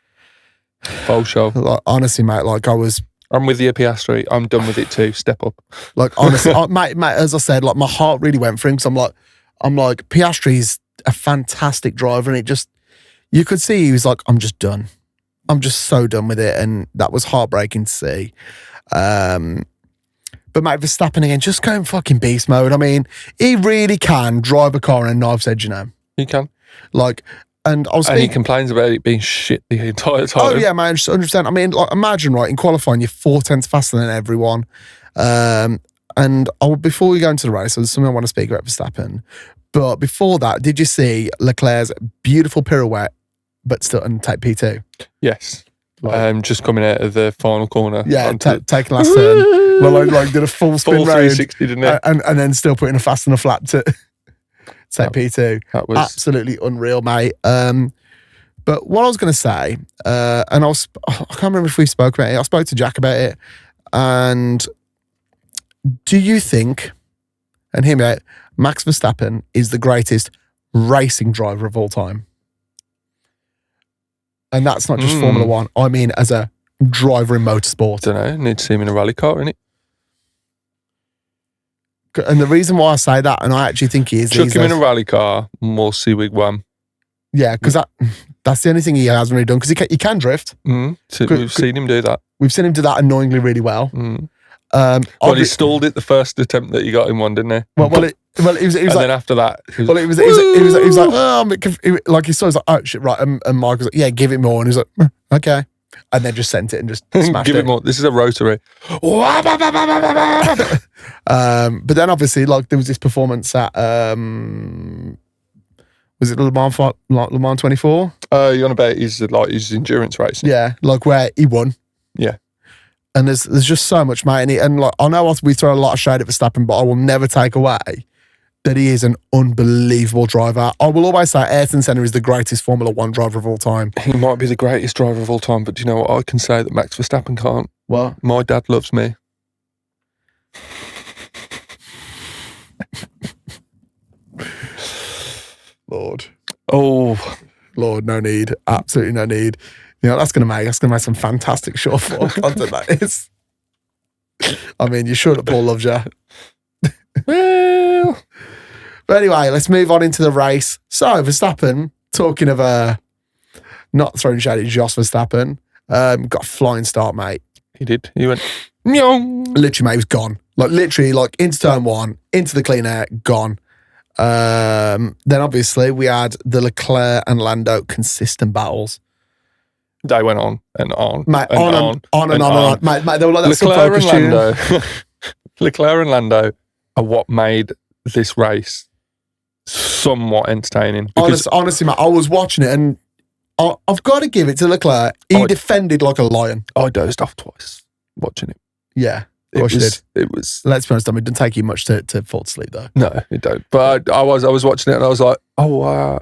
Full show. Like, honestly, mate, I'm with you, Piastri. I'm done with it too. Step up. Like, honestly, mate, as I said, like, my heart really went for him because I'm like, Piastri's a fantastic driver, and it just, you could see he was like, I'm just done. I'm just so done with it, and that was heartbreaking to see. But mate, Verstappen again, just going fucking beast mode. I mean, he really can drive a car on a knife's edge, you know. He can. Like, and he complains about it being shit the entire time. Oh yeah, man, just 100%. I mean, like, imagine, right, in qualifying, you're 4/10 faster than everyone. And before we go into the race, there's something I want to speak about Verstappen. But before that, did you see Leclerc's beautiful pirouette, but still take P2? Yes. Just coming out of the final corner. Yeah, taking last turn. Well, like did a full spin round, 360, didn't it? And then still putting a fast and a flat to take P2. That was absolutely unreal, mate. But what I was going to say, and I can't remember if we spoke about it. I spoke to Jack about it. And do you think, and hear me out, Max Verstappen is the greatest racing driver of all time? And that's not just Formula One. I mean, as a driver in motorsport. I don't know. Need to see him in a rally car, innit? And the reason why I say that, and I actually think he is... Chuck him in a rally car, more wigwam. Yeah, because that's the only thing he hasn't really done, because he can drift. So we've seen him do that. We've seen him do that annoyingly really well. Well, he stalled it the first attempt that he got in one, didn't he? He was and like, then after that, he was like, oh, like he saw, he was like, oh shit, right. And Mark was like, yeah, give it more. And he was like, okay. And then just sent it and just smashed give it more. This is a rotary. But then obviously, like, there was this performance at was it Le Mans 24? You're on about his endurance racing. Yeah, like where he won. Yeah. And there's just so much, mate. And like, I know we throw a lot of shade at Verstappen, but I will never take away that he is an unbelievable driver. I will always say Ayrton Senna is the greatest Formula One driver of all time. He might be the greatest driver of all time, but do you know what I can say that Max Verstappen can't? What? My dad loves me. Lord. Oh. Lord, no need. Absolutely no need. You know, that's gonna make some fantastic short form content, that is. I mean, you're sure that Paul loves you. Well. But anyway, let's move on into the race. So, Verstappen, talking of not throwing shade at Jos Verstappen, got a flying start, mate. He did. He went, meow. Literally, mate, he was gone. Like, literally, like, into turn one, into the clean air, gone. Then, obviously, we had the Leclerc and Lando consistent battles. They went on and on. Mate, and on and on. Mate, they were like that Leclerc and Lando. Leclerc and Lando are what made this race somewhat entertaining. Honestly, mate, I was watching it and I've got to give it to Leclerc. He defended like a lion. I dozed off twice watching it. Yeah, it was. Let's be honest, I mean, it didn't take you much to fall asleep though. No, it don't. But I was watching it and I was like, oh wow,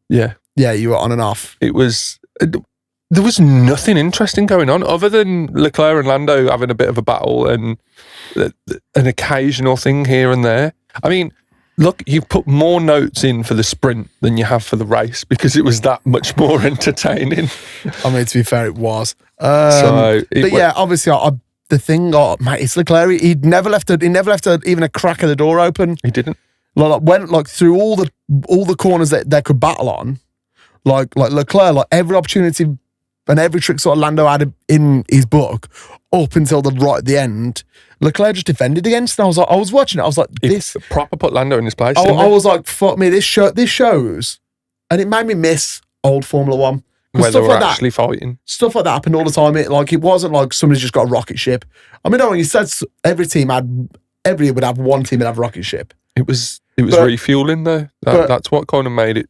yeah. Yeah, you were on and off. It was. There was nothing interesting going on other than Leclerc and Lando having a bit of a battle and an occasional thing here and there. I mean, look, you put more notes in for the sprint than you have for the race because it was that much more entertaining. I mean, to be fair, it was. Yeah, obviously, the thing, mate, it's Leclerc. He never left even a crack of the door open. He didn't. Went through all the corners that they could battle on. Like Leclerc, like every opportunity and every trick sort of Lando had in his book up until right at the end, Leclerc just defended against. And I was watching it. I was like, this proper put Lando in his place. I was like, fuck me, this shows, and it made me miss old Formula One. Where they were actually fighting. Stuff like that happened all the time. It wasn't like somebody's just got a rocket ship. I mean, you said every year would have one team that have a rocket ship. It was refueling though. That's what kind of made it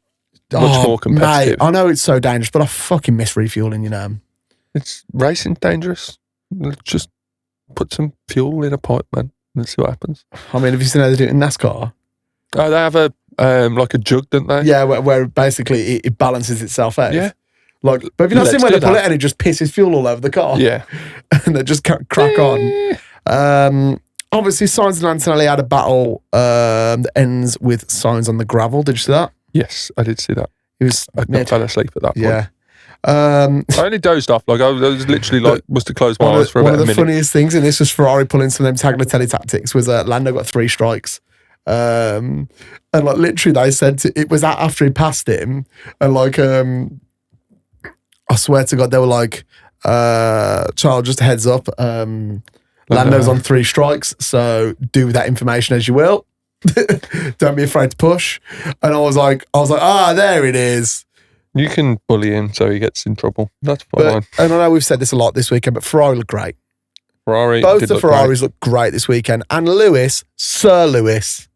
much more competitive. Mate, I know it's so dangerous, but I fucking miss refueling, you know. It's racing dangerous. Just put some fuel in a pipe, man. Let's see what happens. I mean, have you seen how they do it in NASCAR? Oh, they have a like a jug, don't they? Yeah, where basically it balances itself out. Yeah. But have you not seen where they pull it and it just pisses fuel all over the car? Yeah. And they just crack on. Obviously, Sainz and Antonelli had a battle that ends with Sainz on the gravel. Did you see that? Yes, I did see that. I fell asleep at that point. Yeah. I only dozed off. I was literally must have closed my eyes for about a minute. One of the funniest things in this was Ferrari pulling some of them Tagliatelle tactics was Lando got 3 strikes. And literally they said it was after he passed him, and I swear to God, they were like, Charles, just a heads up, Lando's on 3 strikes, so do with that information as you will. Don't be afraid to push. And I was like, there it is. You can bully him so he gets in trouble. That's fine. And I know we've said this a lot this weekend, but Ferrari looked great. Both the Ferraris looked great this weekend. And Sir Lewis,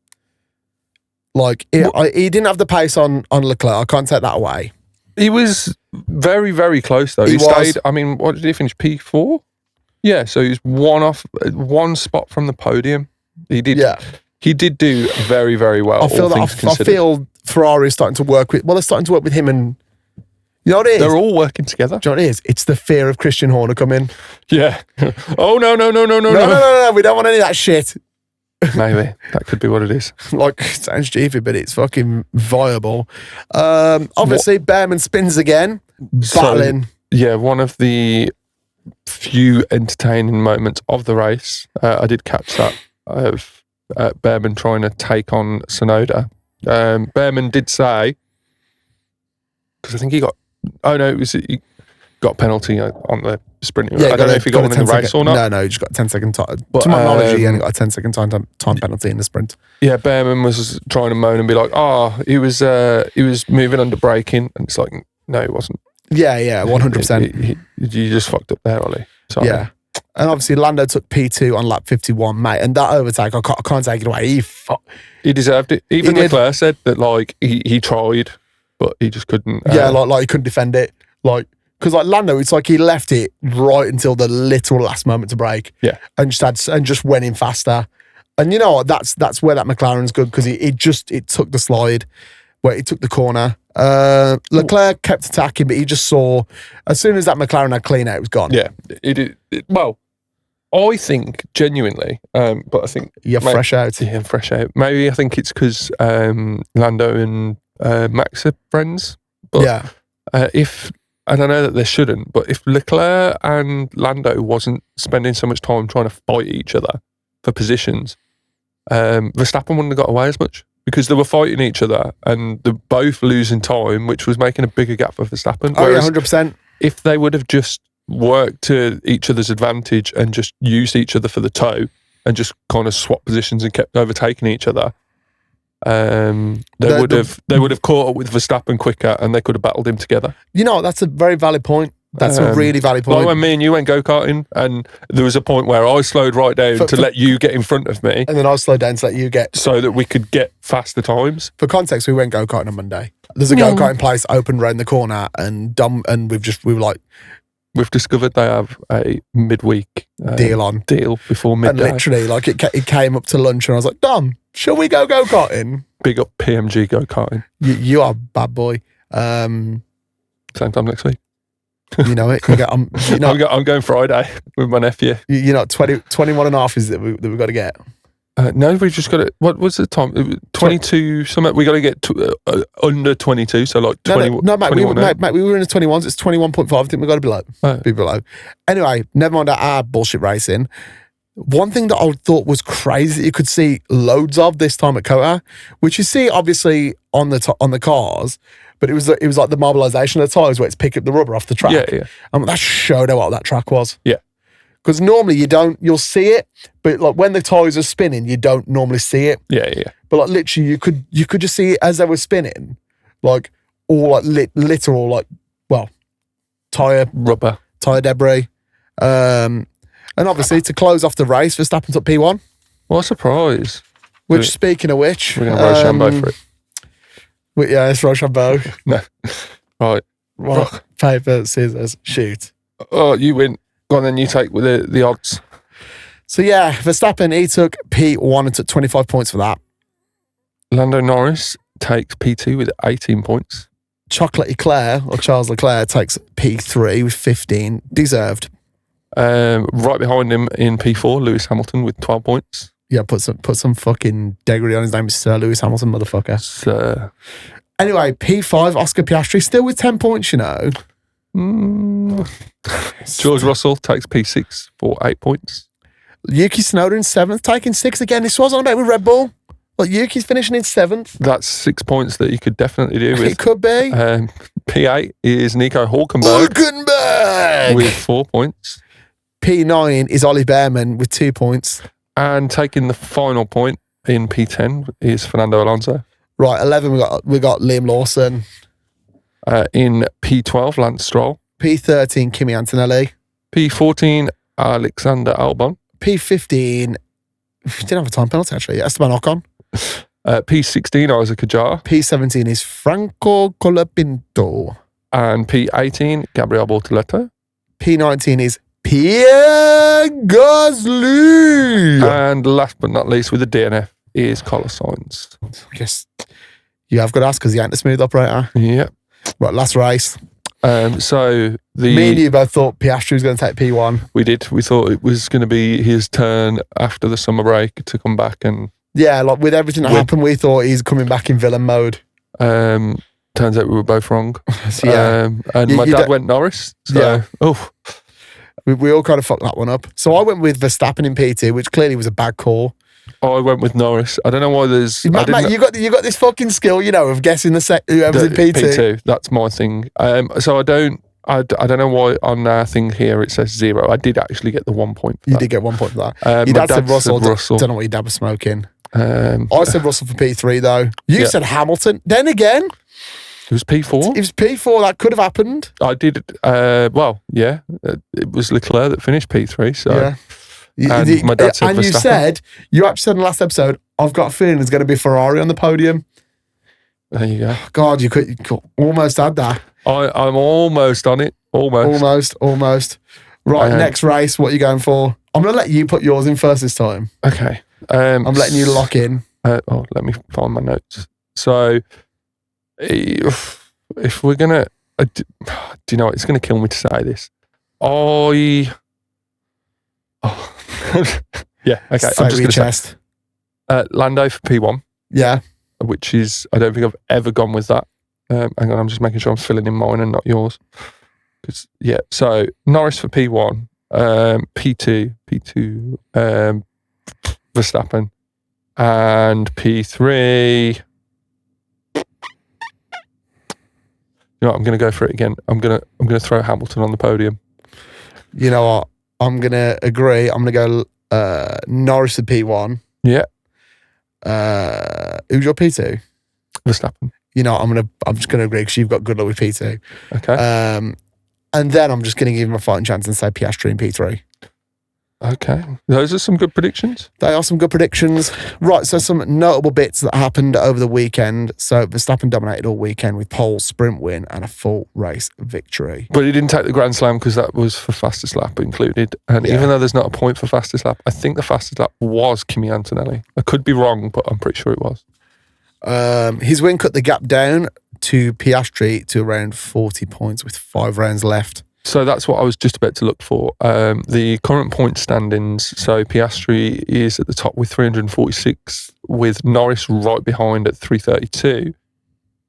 he didn't have the pace on Leclerc. I can't take that away. He was very, very close though. He stayed, I mean, what did he finish? P4? Yeah, so he was one spot from the podium. He did. Yeah. He did do very, very well. I feel Ferrari is starting to work with. Well, they're starting to work with him, and you know what it is. They're all working together. Do you know what it is? It's the fear of Christian Horner coming. Yeah. Oh no! No! We don't want any of that shit. Maybe that could be what it is. It sounds stupid, but it's fucking viable. Obviously, Behrman spins again, battling. So, yeah, one of the few entertaining moments of the race. I did catch that of Behrman trying to take on Tsunoda. Behrman did say, because I think he got a penalty on the sprint. Yeah, I don't know if he got one in the race or not. No, he just got a 10-second time. To my knowledge, he only got a 10-second time penalty in the sprint. Yeah, Behrman was trying to moan and be like, he was moving under braking, and it's like, no, he wasn't. Yeah, 100%. You just fucked up there, Ollie. Sorry. Yeah. And obviously, Lando took P2 on lap 51, mate. And that overtake, I can't take it away. He deserved it. Even Leclerc said that, he tried, but he just couldn't. Yeah, he couldn't defend it. Because Lando, it's like he left it right until the literal last moment to brake. Yeah. And just went in faster. And you know what? That's where that McLaren's good, because it took the slide, where it took the corner. Leclerc kept attacking, but he just saw, as soon as that McLaren had clean out, it was gone. Yeah. Well, I think genuinely, but I think fresh out. Yeah, fresh out. Maybe I think it's because Lando and Max are friends. But yeah. And I know that they shouldn't, but if Leclerc and Lando wasn't spending so much time trying to fight each other for positions, Verstappen wouldn't have got away as much, because they were fighting each other and they're both losing time, which was making a bigger gap for Verstappen. Oh, yeah, 100%. If they would have just worked to each other's advantage and just used each other for the toe and just kind of swapped positions and kept overtaking each other, they would have caught up with Verstappen quicker, and they could have battled him together. You know, that's a very valid point. That's a really valid point. Like when me and you went go-karting, and there was a point where I slowed right down to let you get in front of me, and then I slowed down to let you get, so that we could get faster times. For context, we went go-karting on Monday. There's a go-karting place open round the corner, and we've discovered they have a midweek deal before midday. And literally, it came up to lunch, and I was like, Dom, shall we go go-karting? Big up PMG go-karting. You are a bad boy. Same time next week. You know it. I'm going Friday with my nephew. 21 and a half is that we've got to get. No, we just got it. What was the time? 22 something. We got to get under 22, so 20. No, mate, we were in the 21s. It's 21.5. I think we got to be below. Anyway, never mind our bullshit racing. One thing that I thought was crazy that you could see loads of this time at COTA, which you see obviously on the cars, but it was like the mobilisation of the tyres where it's picking up the rubber off the track. Yeah. That showed how what that track was. Yeah. Because normally you'll see it, but like when the tyres are spinning, you don't normally see it. Yeah. But like literally, you could just see it as they were spinning, like all like literal like tyre debris. And obviously to close off the race, Verstappen took P1. What a surprise! Which, speaking of which, we're going to Rochambeau for it. Yeah, it's Rochambeau. No, right. Rock, paper, scissors, shoot. Oh, you win. Go on then. You take with the odds. So yeah, Verstappen, he took P1 and took 25 points for that. Lando Norris takes P2 with 18 points. Chocolate Leclerc, or Charles Leclerc, takes P3 with 15. Deserved. Right behind him in P4, Lewis Hamilton with 12 points. Yeah, put some fucking degree on his name. It's Sir Lewis Hamilton, motherfucker. Sir. Anyway, P5, Oscar Piastri, still with 10 points, you know. George Russell takes P6 for 8 points. Yuki Tsunoda in 7th, taking 6 again. This was on about with Red Bull. Like, Yuki's finishing in 7th. That's 6 points that you could definitely do with. It could be. P8 is Nico Hülkenberg with 4 points. P9 is Ollie Behrman with 2 points. And taking the final point in P10 is Fernando Alonso. Right, 11 we got Liam Lawson. In P12, Lance Stroll. P13, Kimi Antonelli. P14, Alexander Albon. P15, didn't have a time penalty actually, Esteban Ocon. P16, Isaac Ajah. P17 is Franco Colapinto. And P18, Gabriel Bortoleto. P19 is Pierre Gasly. And last but not least, with the DNF, is Carlos Sainz. I guess you have got to ask because he ain't a smooth operator. Yeah. Right, last race. So me and you both thought Piastri was going to take P1. We did. We thought it was going to be his turn after the summer break to come back and. Yeah, like with everything that happened, we thought he's coming back in villain mode. Turns out we were both wrong. So, yeah. And my dad went Norris. So, yeah. We all kind of fucked that one up. So I went with Verstappen in P2, which clearly was a bad call. I went with Norris. I don't know why there's. Mate, you got this fucking skill, you know, of guessing whoever's in P2. P2. That's my thing. So I don't know why on our thing here it says 0. I did actually get the 1 point. You did get 1 point for that. Your dad said Russell. Don't know what your dad was smoking. I said Russell for P3 though. You said Hamilton. Then again, it was P4. It was P4. That could have happened. I did. It was Leclerc that finished P3. So. Yeah. And my dad said Verstappen. You actually said in the last episode, I've got a feeling there's going to be Ferrari on the podium. There you go. God, you could almost add that. I'm almost on it. Almost. Right, next race, what are you going for? I'm going to let you put yours in first this time. Okay. I'm letting you lock in. Let me find my notes. So, if we're going to... do you know what? It's going to kill me to say this. Yeah, okay. I'm just going to chest. Lando for P1. Yeah. Which is, I don't think I've ever gone with that. Hang on, I'm just making sure I'm filling in mine and not yours. Yeah, so Norris for P1, P2, Verstappen, and P3. You know what, I'm going to go for it again. I'm going to throw Hamilton on the podium. You know what? I'm going to agree. I'm going to go Norris for P1. Yeah. Who's your P2? Verstappen. You know, I'm just gonna agree because you've got good luck with P2. Okay. And then I'm just gonna give him a fighting chance and say Piastri in P3. Okay. Those are some good predictions. They are some good predictions. Right, so some notable bits that happened over the weekend. So Verstappen dominated all weekend with pole, sprint win, and a full race victory. But he didn't take the Grand Slam because that was for fastest lap included. And even though there's not a point for fastest lap, I think the fastest lap was Kimi Antonelli. I could be wrong, but I'm pretty sure it was. His win cut the gap down to Piastri to around 40 points with 5 rounds left. So that's what I was just about to look for. The current point standings. So Piastri is at the top with 346, with Norris right behind at 332.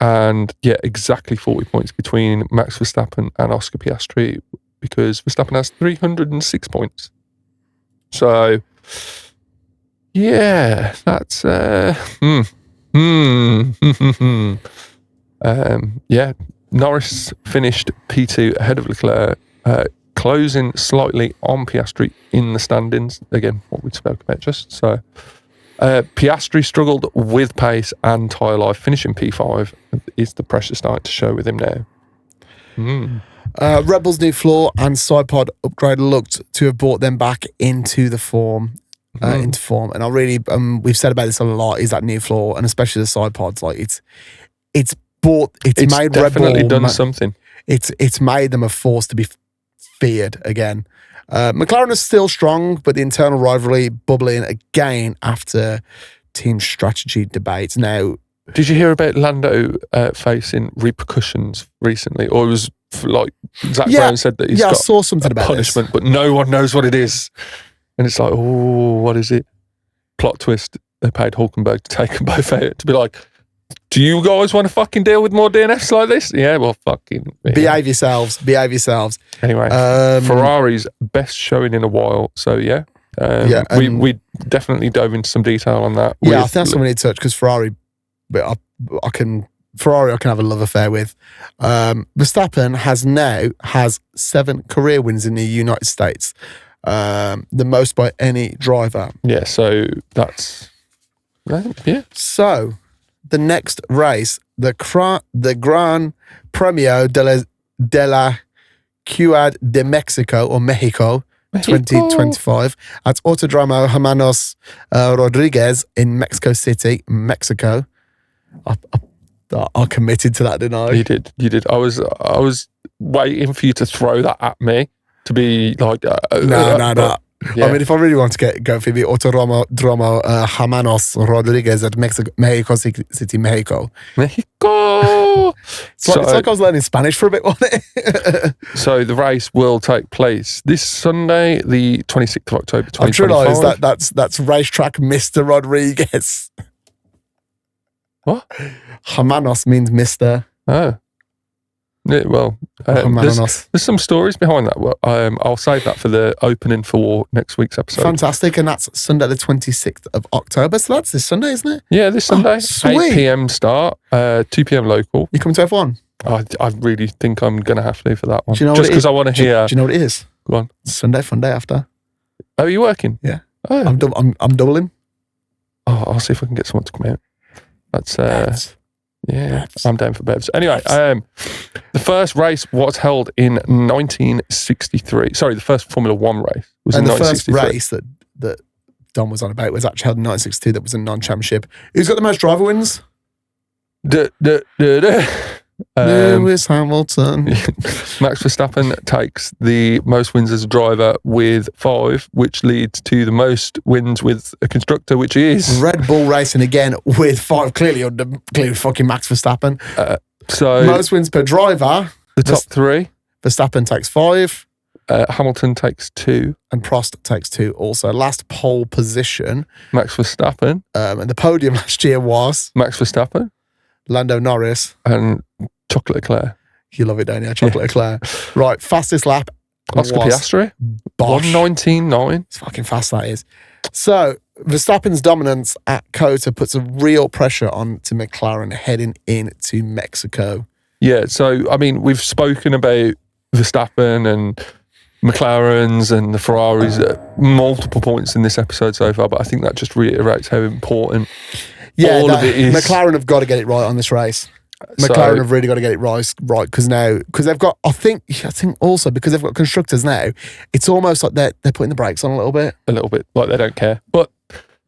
And exactly 40 points between Max Verstappen and Oscar Piastri, because Verstappen has 306 points. So yeah, that's yeah. Norris finished P2 ahead of Leclerc, closing slightly on Piastri in the standings. Again, what we spoke about just so. Piastri struggled with pace and tyre life, finishing P5. Is the pressure starting to show with him now? Red Bull's new floor and side pod upgrade looked to have brought them back into the form. Into form, and I really we've said about this a lot. Is that new floor and especially the side pods? Like it's made Red Bull done something. It's made them a force to be feared again. McLaren is still strong, but the internal rivalry bubbling again after team strategy debates. Now, did you hear about Lando facing repercussions recently, or it was like Zach Brown said that he's got I saw something about punishment, but no one knows what it is. And it's like, oh, what is it? Plot twist. They paid Hülkenberg to take them both out to be like, do you guys want to fucking deal with more DNFs like this? Yeah, well, fucking... Yeah. Behave yourselves. Anyway, Ferrari's best showing in a while. So, yeah. We definitely dove into some detail on that. Yeah, I think that's something we need to touch because Ferrari, I can have a love affair with. Verstappen has 7 career wins in the United States. The most by any driver. Yeah, so that's yeah. So the next race, the Gran Premio de la Ciudad de Mexico or Mexico 2025 at Autodromo Hermanos Rodriguez in Mexico City, Mexico. I committed to that, didn't I? You did. I was waiting for you to throw that at me. To be like no. Yeah. I mean, if I really want to go for the Autodromo Hermanos Rodriguez at Mexico City, Mexico. It's like I was learning Spanish for a bit, wasn't it? So the race will take place this Sunday, the 26th of October, 2025. I just realised that's racetrack Mr. Rodriguez. What? Hermanos means Mr. Oh. Yeah, well, there's some stories behind that. Well, I'll save that for the opening for next week's episode. Fantastic, and that's Sunday the 26th of October, so that's this Sunday, isn't it? Yeah, this Sunday, 8 p.m. start, 2 p.m. local. You coming to F1? I really think I'm going to have to for that one. Do you know just because I want to hear... Do you know what it is? Go on. Sunday, fun day after. Oh, are you working? Yeah. Oh. I'm doubling. Oh, I'll see if I can get someone to come out. That's... Yeah, I'm down for bevs. Anyway, the first race was held in 1963. Sorry, the first Formula One race was in 1963. The first race that Don was on about was actually held in 1962. That was a non-championship. Who's got the most driver wins? Lewis Hamilton. Max Verstappen takes the most wins as a driver with 5, which leads to the most wins with a constructor, which is Red Bull Racing again with 5. Clearly fucking Max Verstappen. So most wins per driver. The top 3. Verstappen takes 5. Hamilton takes 2. And Prost takes 2 also. Last pole position. Max Verstappen. And the podium last year was Max Verstappen. Lando Norris. And Chocolate Eclair. You love it, don't you? Chocolate Eclair. Right, fastest lap. Oscar Piastri. 1:19.9. It's fucking fast, that is. So, Verstappen's dominance at COTA puts a real pressure on to McLaren heading into Mexico. Yeah, so, I mean, we've spoken about Verstappen and McLarens and the Ferraris at multiple points in this episode so far, but I think that just reiterates how important all of it is. McLaren have got to get it right on this race. McLaren have really got to get it right because they've got. I think also because they've got constructors now, it's almost like they're putting the brakes on a little bit, like they don't care. But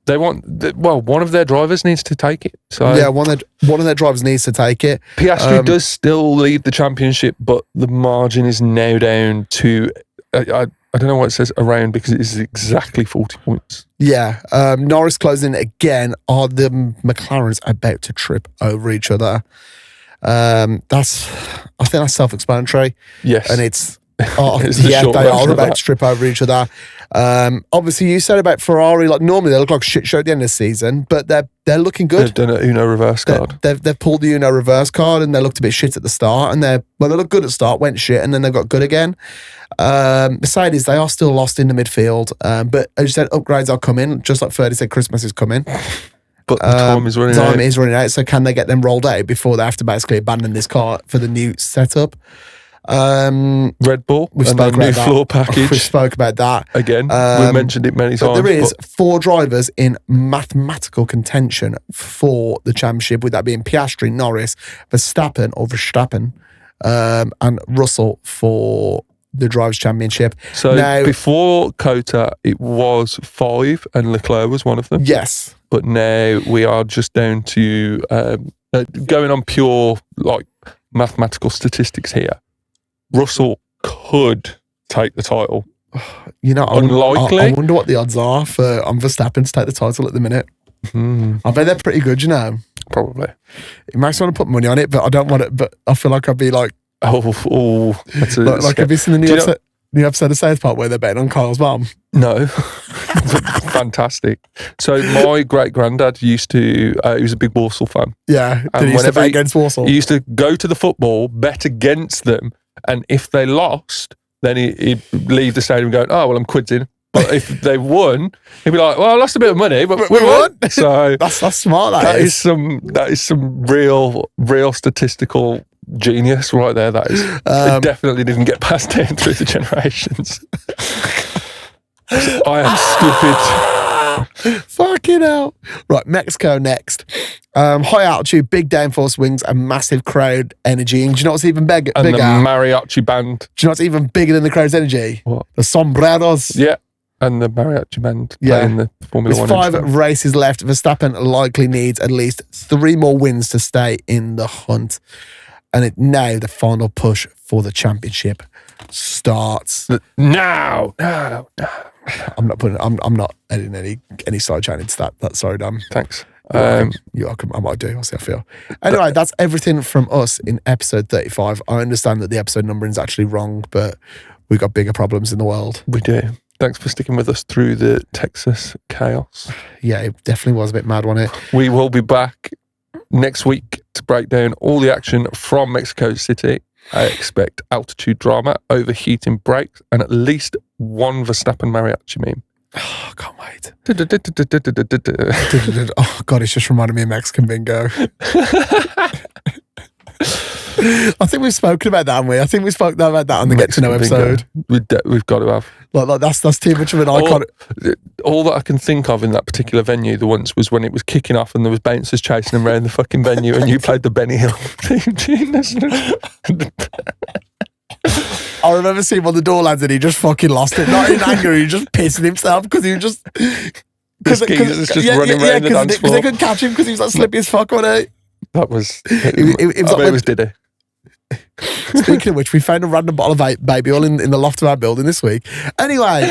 they want. One of their drivers needs to take it. So yeah, one of their drivers needs to take it. Piastri does still lead the championship, but the margin is now down to. I don't know what it says around because it is exactly 40 points. Yeah. Norris closing again. Are the McLarens about to trip over each other? I think that's self-explanatory. Yes. And it's It's the yeah, short they version are of about that. to trip over each other. Obviously, you said about Ferrari, like normally they look like shit show at the end of the season, but they're looking good. They've done an Uno reverse card. They've pulled the Uno reverse card, and they looked a bit shit at the start, and they looked good at the start, went shit, and then they got good again. Mercedes, they are still lost in the midfield, but as you said, upgrades are coming, just like Ferdy said, Christmas is coming. But the time is running out. Time is running out, so can they get them rolled out before they have to basically abandon this car for the new setup? Red Bull We've and spoke their new about that. floor package. We spoke about that. Again, we've mentioned it many But times. there is 4 drivers in mathematical contention for the championship, with that being Piastri, Norris, Verstappen, and Russell for the Drivers' Championship. So now, before COTA, it was 5 and Leclerc was one of them. yes. But now we are just down to going on pure like mathematical statistics here. Russell could take the title. You know, Unlikely. I wonder what the odds are for Verstappen to take the title at the minute. I bet they're pretty good, you know. Probably. It makes me want to put money on it, but I don't want it. But I feel like I'd be like, That's like have you seen the new episode of South Park where they're betting on Kyle's mom? No. Fantastic. So my great granddad used to, he was a big Walsall fan. Yeah, And did he used to whenever bet against Walsall? He used to go to the football, bet against them, and if they lost, then he'd leave the stadium going, oh, well, I'm quitting. But if they won, he'd be like, well, I lost a bit of money, but we won. So That's smart. that is some real statistical genius right there. That is. It definitely didn't get passed down through the generations. I am stupid. Fucking hell. Right, Mexico next. High altitude, big downforce wings, and massive crowd energy. And do you know what's even bigger? And the mariachi band. Do you know what's even bigger than the crowd's energy? What? The sombreros. Yeah. And the mariachi band playing the Formula There's 1. 5 races left. Verstappen likely needs at least 3 more wins to stay in the hunt. And now the final push for the championship starts. No. I'm not editing any side chat into that. That's sorry, Dan. Thanks. I might do. I'll see how I feel. Anyway, that's everything from us in episode 35. I understand that the episode numbering is actually wrong, but we've got bigger problems in the world. We do. Thanks for sticking with us through the Texas chaos. Yeah, it definitely was a bit mad, wasn't it? We will be back next week to break down all the action from Mexico City. I expect altitude drama, overheating brakes, and at least one Verstappen mariachi meme. Oh, I can't wait. Oh, God, it's just reminded me of Mexican bingo. I think we've spoken about that, haven't we? I think we spoke about that on the Get to Know episode. We've got to have. Like that's too much of an icon. All that I can think of in that particular venue the once was when it was kicking off and there was bouncers chasing them around the fucking venue and you played the Benny Hill theme tune. I remember seeing him on the door, lads, and he just fucking lost it. Not in anger, he just pissing himself because he was just... This geezer's just running around the dance floor. Because they couldn't catch him because he was like slippy as fuck, wasn't he? That was... It was Diddy. Speaking of which, we found a random bottle of baby oil in the loft of our building this week. Anyway,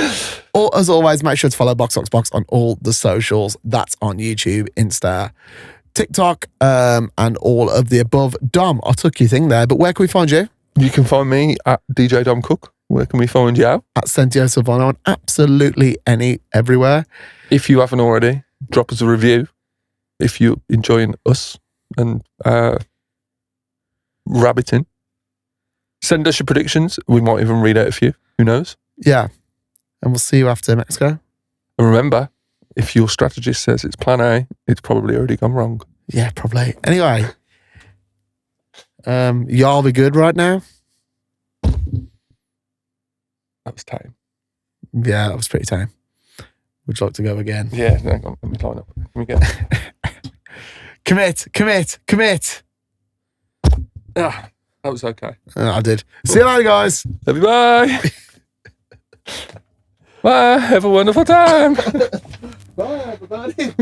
as always, make sure to follow Box on all the socials. That's on YouTube, Insta, TikTok, and all of the above. Dom, I took your thing there, but where can we find you? You can find me at DJ Dom Cook. Where can we find you? At Sentio Silvano on absolutely everywhere. If you haven't already, drop us a review. If you're enjoying us and rabbiting, send us your predictions. We might even read out a few. Who knows? Yeah. And we'll see you after Mexico. And remember, if your strategist says it's plan A, it's probably already gone wrong. Yeah, probably. Anyway, y'all be good right now? That was tame. Yeah, that was pretty tame. Would you like to go again? Yeah, hang on, let me line up. Let me get Commit. that was okay. I did. See you later, guys. Love you, bye. Bye, have a wonderful time. Bye, everybody.